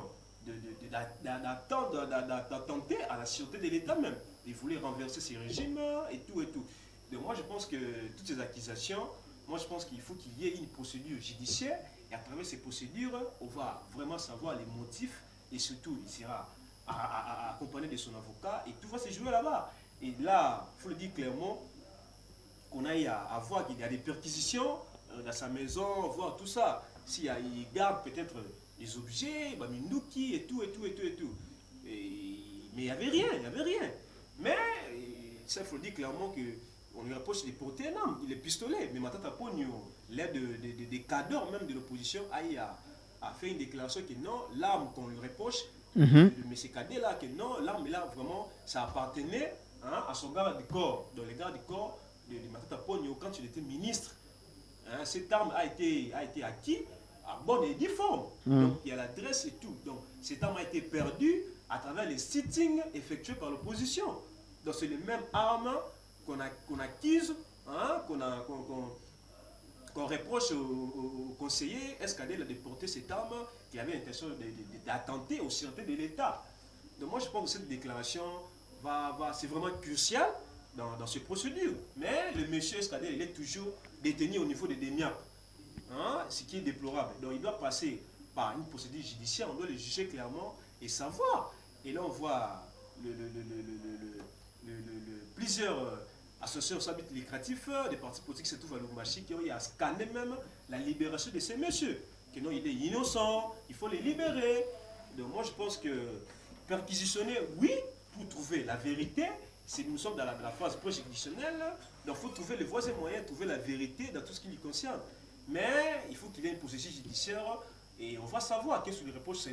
[SPEAKER 2] d'attenter à la sûreté de l'État même. Il voulait renverser ces régimes et tout et tout. Donc moi, je pense que toutes ces accusations, moi, je pense qu'il faut qu'il y ait une procédure judiciaire. Et à travers ces procédures, on va vraiment savoir les motifs. Et surtout, il sera accompagné de son avocat. Et tout va se jouer là-bas. Et là, il faut le dire clairement, qu'on aille à voir qu'il y a des perquisitions dans sa maison, voir tout ça. Il garde peut-être des objets, Minduki et tout. Mais il n'y avait rien, Mais ça, il faut dire clairement qu'on lui reproche de porter une arme, les pistolets. Mais Matata Pogno, l'aide des cadres même de l'opposition, a fait une déclaration que non, l'arme qu'on lui reproche, de M. Kadé là, que non, l'arme là, vraiment, ça appartenait à son garde du corps, dans les gardes du corps de Matata Pogno quand il était ministre. Cette arme a été acquise à bonne et due forme. Donc il y a l'adresse et tout. Donc cette arme a été perdue à travers les sittings effectués par l'opposition. Donc c'est les mêmes armes qu'on acquise, qu'on reproche au conseiller Escadé de porter cette arme qui avait l'intention d'attenter aux sûretés de l'État. Donc moi je pense que cette déclaration c'est vraiment crucial dans ces procédures. Mais le monsieur Escadé, il est toujours détenu au niveau des DEMIAP. Ce qui est déplorable. Donc il doit passer par une procédure judiciaire, on doit le juger clairement et savoir. Et là on voit plusieurs associations sans but lucratif, des partis politiques se trouvent à Lubumbashi qui ont scanné même la libération de ces messieurs. Que non, il est innocent, il faut les libérer. Donc moi je pense que perquisitionner, oui, pour trouver la vérité. Nous sommes dans la phase préjudicielle, donc il faut trouver les voies et moyens, trouver la vérité dans tout ce qui lui concerne. Mais il faut qu'il y ait une procédure judiciaire et on va savoir qu'est-ce qu'on lui reproche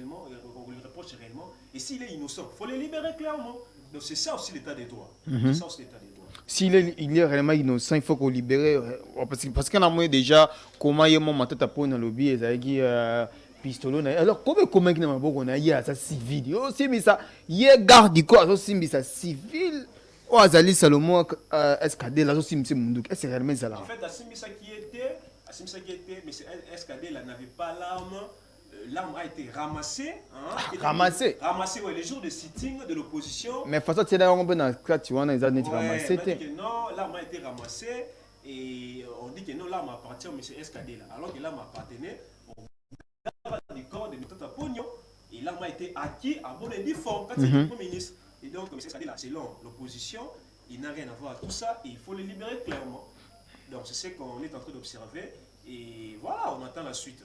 [SPEAKER 2] réellement. Et s'il est innocent, il faut le libérer clairement. Donc c'est ça aussi l'état des droits.
[SPEAKER 1] S'il est réellement innocent, il faut qu'on libère. Parce qu'on a moins déjà comment il y a mon matin tapon dans le lobby et pistolet. Alors comment qu'il y a beaucoup ça civil. Aussi mais ça il y a garde du corps aussi mais ça civil. Oh Azali Salomon Escadé là aussi monsieur Munduk. Est-ce réellement ça là?
[SPEAKER 2] En fait Assimisa qui était mais Escadé là n'avait pas l'arme. L'arme a été ramassée.
[SPEAKER 1] Ramassée.
[SPEAKER 2] Ouais, les jours de sitting de l'opposition.
[SPEAKER 1] Mais façon tu es là on peut dans tu vois ils ont ramassé.
[SPEAKER 2] Non, l'arme a été ramassée et on dit que non l'arme appartient au monsieur Escadé là. Alors que l'arme appartenait du corps de Matata Pogno et l'arme a été acquis à bonne et due forme quand il était Premier ministre. Et donc, M. Escadé, là, selon l'opposition, il n'a rien à voir avec tout ça et il faut le libérer clairement. Donc, c'est ce qu'on est en train d'observer et voilà, on attend la suite.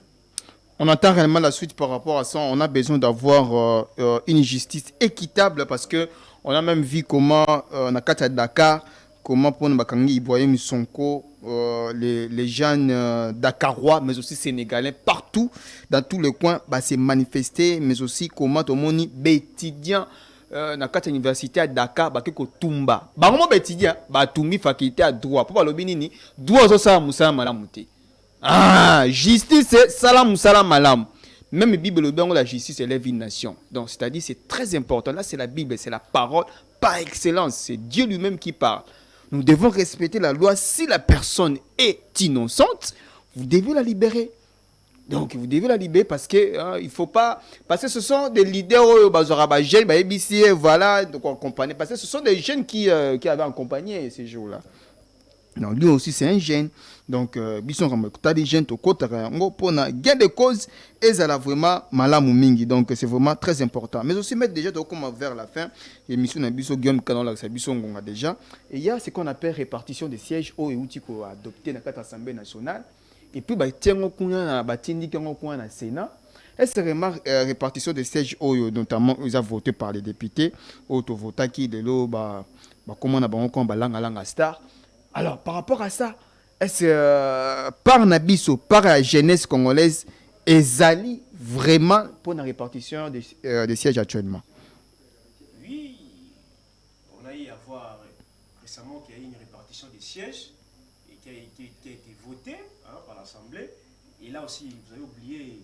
[SPEAKER 1] On attend réellement la suite par rapport à ça. On a besoin d'avoir une justice équitable parce que on a même vu comment on a à Dakar, comment pour Bakangi Ibrahim Sonko, les jeunes dakarois, mais aussi sénégalais, partout, dans tous les coins, s'est manifesté, mais aussi comment tout le monde étudiant dans la université à Dakar, ko tumba. Comment étudiant, tumbi faculté à droit. Pour le binini, droit ça Moussa Malamuté. Justice c'est salam malam. Même la Bible le la justice élève une nation. Donc c'est-à-dire c'est très important. Là c'est la Bible, c'est la parole par excellence, c'est Dieu lui-même qui parle. Nous devons respecter la loi. Si la personne est innocente, vous devez la libérer. Donc, vous devez la libérer parce que il faut pas. Parce que ce sont des leaders, jeunes, voilà, donc accompagnés. Parce que ce sont des jeunes qui avaient accompagné ces jours-là. Donc lui aussi c'est un jeune. Donc bison comme tu as des jeunes au côté pour na gain de cause et ça vraiment malamu mingi. Donc c'est vraiment très important. Mais aussi mettre déjà comme vers la fin émission na biso Guillaume Canon là ça bison ngonga déjà et il y a ce qu'on appelle répartition des sièges au et outil ko adopté dans la Assemblée nationale et puis ba tiengo kuna na ba tindi kango kuna na Sénat. Et c'est vraiment répartition des sièges au notamment ils ont voté par les députés auto vota qui de l'eau ba comment na bango comme ba langa star. Alors, par rapport à ça, est-ce que par Nabiso, par la jeunesse congolaise, ezali vraiment pour la répartition des sièges actuellement?
[SPEAKER 2] Oui, on a eu à voir récemment qu'il y a eu une répartition des sièges et qui a été votée par l'Assemblée. Et là aussi, vous avez oublié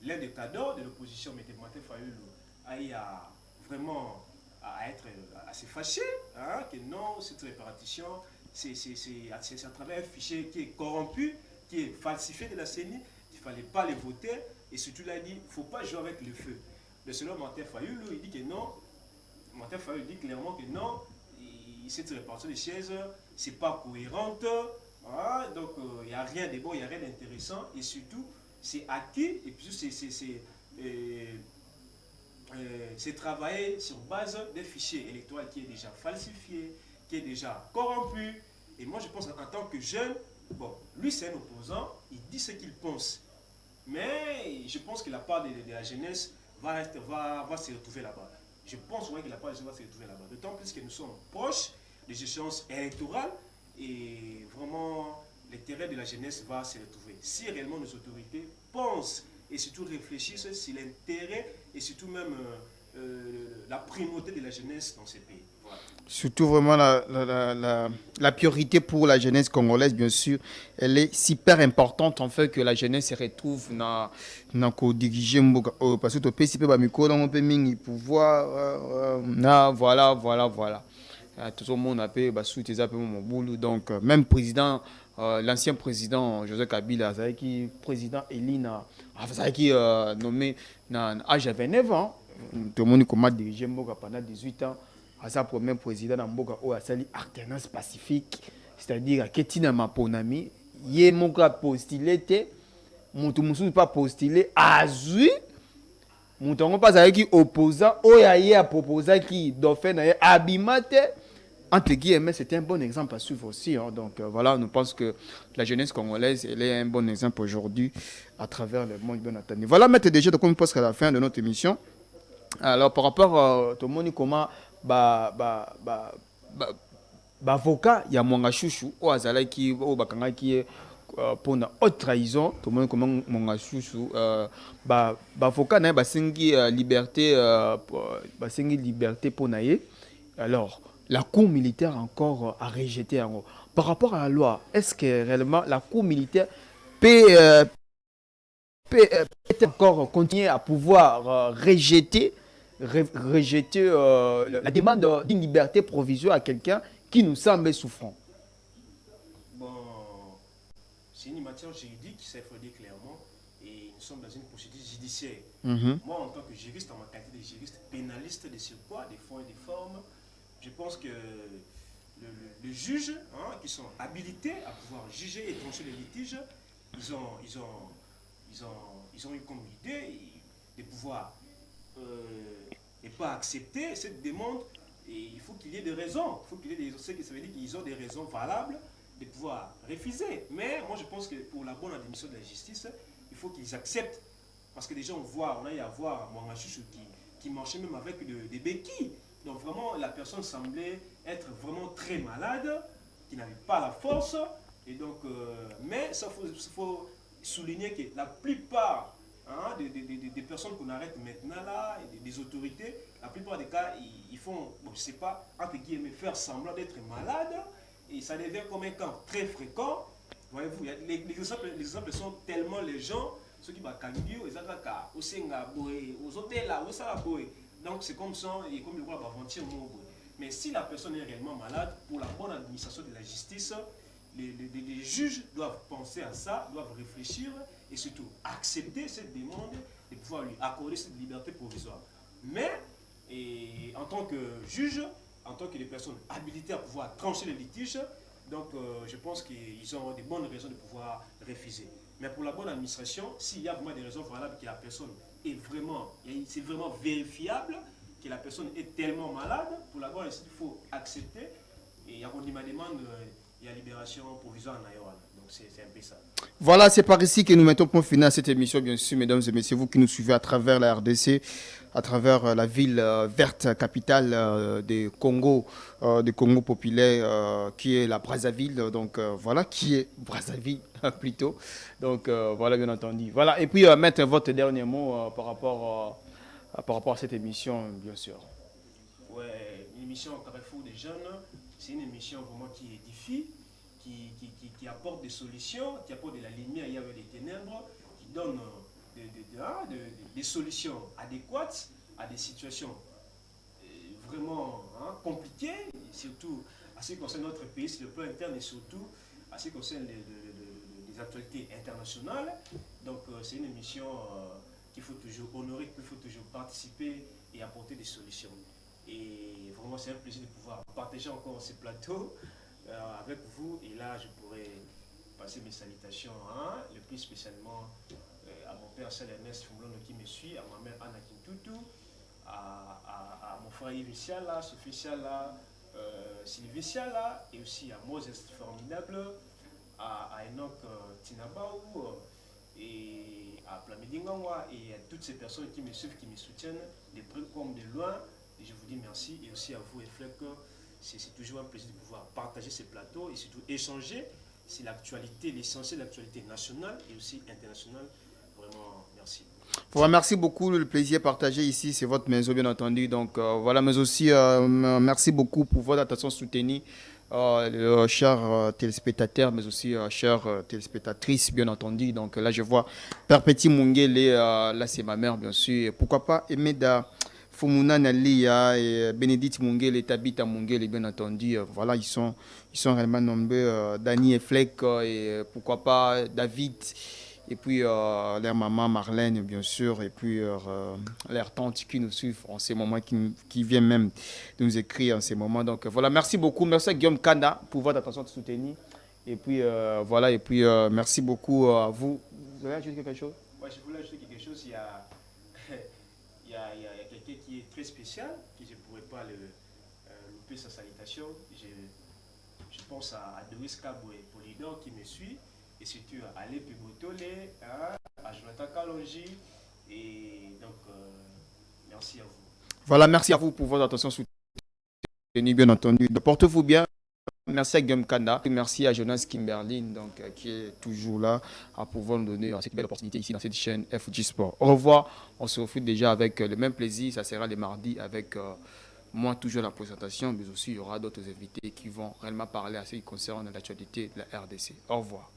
[SPEAKER 2] l'un des cadres de l'opposition, M. Martin Fayulu, a eu à vraiment à être assez fâché, que non, cette répartition, c'est à travers un fichier qui est corrompu, qui est falsifié de la CENI, il ne fallait pas les voter, et surtout là, il dit, il ne faut pas jouer avec le feu. Le selon Martin Fayulu, il dit que non, Martin Fayulu dit clairement que non, cette répartition des chaises, c'est pas cohérente, donc il n'y a rien de bon, il n'y a rien d'intéressant, et surtout, c'est acquis, et puis c'est travailler sur base des fichiers électoraux qui est déjà falsifié, qui est déjà corrompu. Et moi, je pense en tant que jeune, bon, lui c'est un opposant, il dit ce qu'il pense. Mais je pense que la part de la jeunesse va se retrouver là-bas. Je pense que la part de la jeunesse va se retrouver là-bas. D'autant plus que nous sommes proches des échéances électorales et vraiment l'intérêt de la jeunesse va se retrouver. Si réellement nos autorités pensent et surtout réfléchissent sur l'intérêt et surtout même la primauté de la jeunesse dans ces pays. Voilà.
[SPEAKER 1] Surtout vraiment la priorité pour la jeunesse congolaise, bien sûr, elle est super importante en fait que la jeunesse se retrouve dans diriger parce que tu peux pas micro dans mon pouvoir voilà. Tout le monde a pu soutenir mon boulot donc même président l'ancien président Joseph Kabila qui président Elina qui nommé à l'âge de 29 ans tout le monde comment diriger Mboka pendant 18 ans à sa premier président dans Mboka où a sali alternance pacifique c'est-à-dire Ketina Maponami yé Mboka postulé te mutu mususu pas postulé azui mutu ngo pas avec qui opposant oya yé a proposé qui dauphin na abimate entre guillemets, c'était un bon exemple à suivre aussi. Hein. Donc voilà, nous pensons que la jeunesse congolaise, elle est un bon exemple aujourd'hui à travers le monde bien entendu. Voilà, maintenant déjà, donc on passe à la fin de notre émission. Alors par rapport à tout le monde, comment avocat, il y a mon chouchou, ou azala qui, ou bakanga qui est pour une haute trahison, tout le monde comment mon chouchou, avocat n'a pas liberté, liberté pour naïe. Alors la Cour militaire encore a rejeté. Par rapport à la loi, est-ce que réellement la Cour militaire peut encore continuer à pouvoir rejeter la demande d'une liberté provisoire à quelqu'un qui nous semble souffrant?
[SPEAKER 2] Bon, c'est une matière juridique, ça il faut le dire clairement, et nous sommes dans une procédure judiciaire. Moi, en tant que juriste, en ma qualité de juriste pénaliste de surcroît, des fonds et des formes, je pense que les juges qui sont habilités à pouvoir juger et trancher les litiges, ils ont eu comme idée de pouvoir ne pas accepter cette demande. Et il faut qu'il y ait des raisons. Il faut qu'il y ait des raisons. Ça veut dire qu'ils ont des raisons valables de pouvoir refuser. Mais moi, je pense que pour la bonne administration de la justice, il faut qu'ils acceptent. Parce que déjà, on a eu à voir Mwanga Chouchou qui marchait même avec des béquilles. Donc vraiment, la personne semblait être vraiment très malade, qui n'avait pas la force. Et donc, mais ça faut souligner que la plupart des personnes qu'on arrête maintenant là, des autorités, la plupart des cas, ils font, bon, je sais pas, entre guillemets, faire semblant d'être malade. Et ça devient comme un cas très fréquent. Voyez-vous, les exemples sont tellement les gens, ceux qui vont candider, ils ont donc c'est comme ça, et comme le roi va mentir. Mais si la personne est réellement malade, pour la bonne administration de la justice, les juges doivent penser à ça, doivent réfléchir et surtout accepter cette demande et pouvoir lui accorder cette liberté provisoire. Mais en tant que juge, en tant que personne habilitée à pouvoir trancher les litiges, Donc, je pense qu'ils ont des bonnes raisons de pouvoir refuser. Mais pour la bonne administration, s'il y a vraiment des raisons valables que la personne est vraiment, c'est vraiment vérifiable, que la personne est tellement malade, pour la bonne administration, il faut accepter. Et il y a ma demande, il y a libération provisoire en Ayoana. Donc, c'est un peu ça.
[SPEAKER 1] Voilà, c'est par ici que nous mettons point final à cette émission, bien sûr, mesdames et messieurs, vous qui nous suivez à travers la RDC, à travers la ville verte, capitale des Congo populaire, qui est la Brazzaville. Donc voilà, qui est Brazzaville plutôt. Donc voilà, bien entendu. Voilà, et puis mettre votre dernier mot par rapport à cette émission, bien sûr.
[SPEAKER 2] Ouais, une émission Carrefour des jeunes, c'est une émission vraiment qui édifie, qui apporte des solutions, qui apporte de la lumière il y avait des ténèbres, qui donne des solutions adéquates à des situations vraiment compliquées, surtout à ce qui concerne notre pays, sur le plan interne et surtout à ce qui concerne les actualités internationales. Donc c'est une émission qu'il faut toujours honorer, qu'il faut toujours participer et apporter des solutions. Et vraiment c'est un plaisir de pouvoir partager encore ces plateaux avec vous. Et là je pourrais passer mes salutations, le plus spécialement à mon père Sel Ernest Fumlono qui me suit, à ma mère Anna Kintutu, à mon frère Yves Siala, Sophie Siala, Sylvie Siala, et aussi à Moses Formidable, à Enoch Tinabaou, et à Plamedingawa, et à toutes ces personnes qui me suivent, qui me soutiennent, de près comme de loin. Et je vous dis merci, et aussi à vous, Eflek, c'est toujours un plaisir de pouvoir partager ces plateaux et surtout échanger. C'est l'actualité, l'essentiel de l'actualité nationale et aussi internationale. Vraiment, merci.
[SPEAKER 1] Voilà, merci beaucoup. Le plaisir partagé ici, c'est votre maison, bien entendu. Donc, voilà, mais aussi, merci beaucoup pour votre attention soutenue, chers téléspectateurs, mais aussi chères téléspectatrices, bien entendu. Donc, là, je vois Perpéti Mungele, là, c'est ma mère, bien sûr. Et pourquoi pas Emeda Fumuna Nalia et Bénédicte Mungele et Tabita Mungele, bien entendu. Voilà, ils sont réellement nombreux. Dani et Fleck, et pourquoi pas David. Et puis leur maman Marlène, bien sûr, et puis leur tante qui nous suivent en ces moments, qui vient même de nous écrire en ces moments. Donc voilà, merci beaucoup. Merci à Guillaume Kanda pour votre attention de soutenir. Et puis voilà, et puis merci beaucoup à vous. Vous voulez ajouter quelque chose?
[SPEAKER 2] Oui, je voulais ajouter quelque chose. Il y a quelqu'un qui est très spécial, que je ne pourrais pas louper sa salutation. Je pense à Doris Kaboué Polidor qui me suit. Et surtout à Alep Botole, à Jonathan Kalonji. Et donc, merci à vous.
[SPEAKER 1] Voilà, merci à vous pour votre attention soutenue, bien entendu. Portez-vous bien. Merci à Guillaume Kanda. Merci à Jonas Kimberlin, donc, qui est toujours là à pouvoir nous donner cette belle opportunité ici dans cette chaîne FG Sport. Au revoir. On se retrouve déjà avec le même plaisir. Ça sera les mardis avec moi, toujours la présentation, mais aussi il y aura d'autres invités qui vont réellement parler à ce qui concerne l'actualité de la RDC. Au revoir.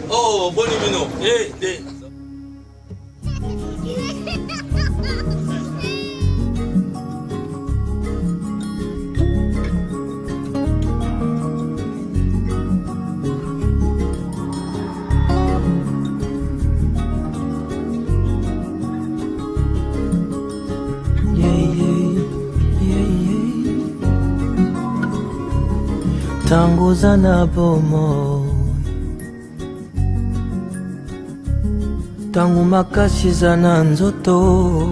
[SPEAKER 5] Oh, bon Mino. Hey, hey.
[SPEAKER 6] Tanguza na bomo tangu makasi za na nzoto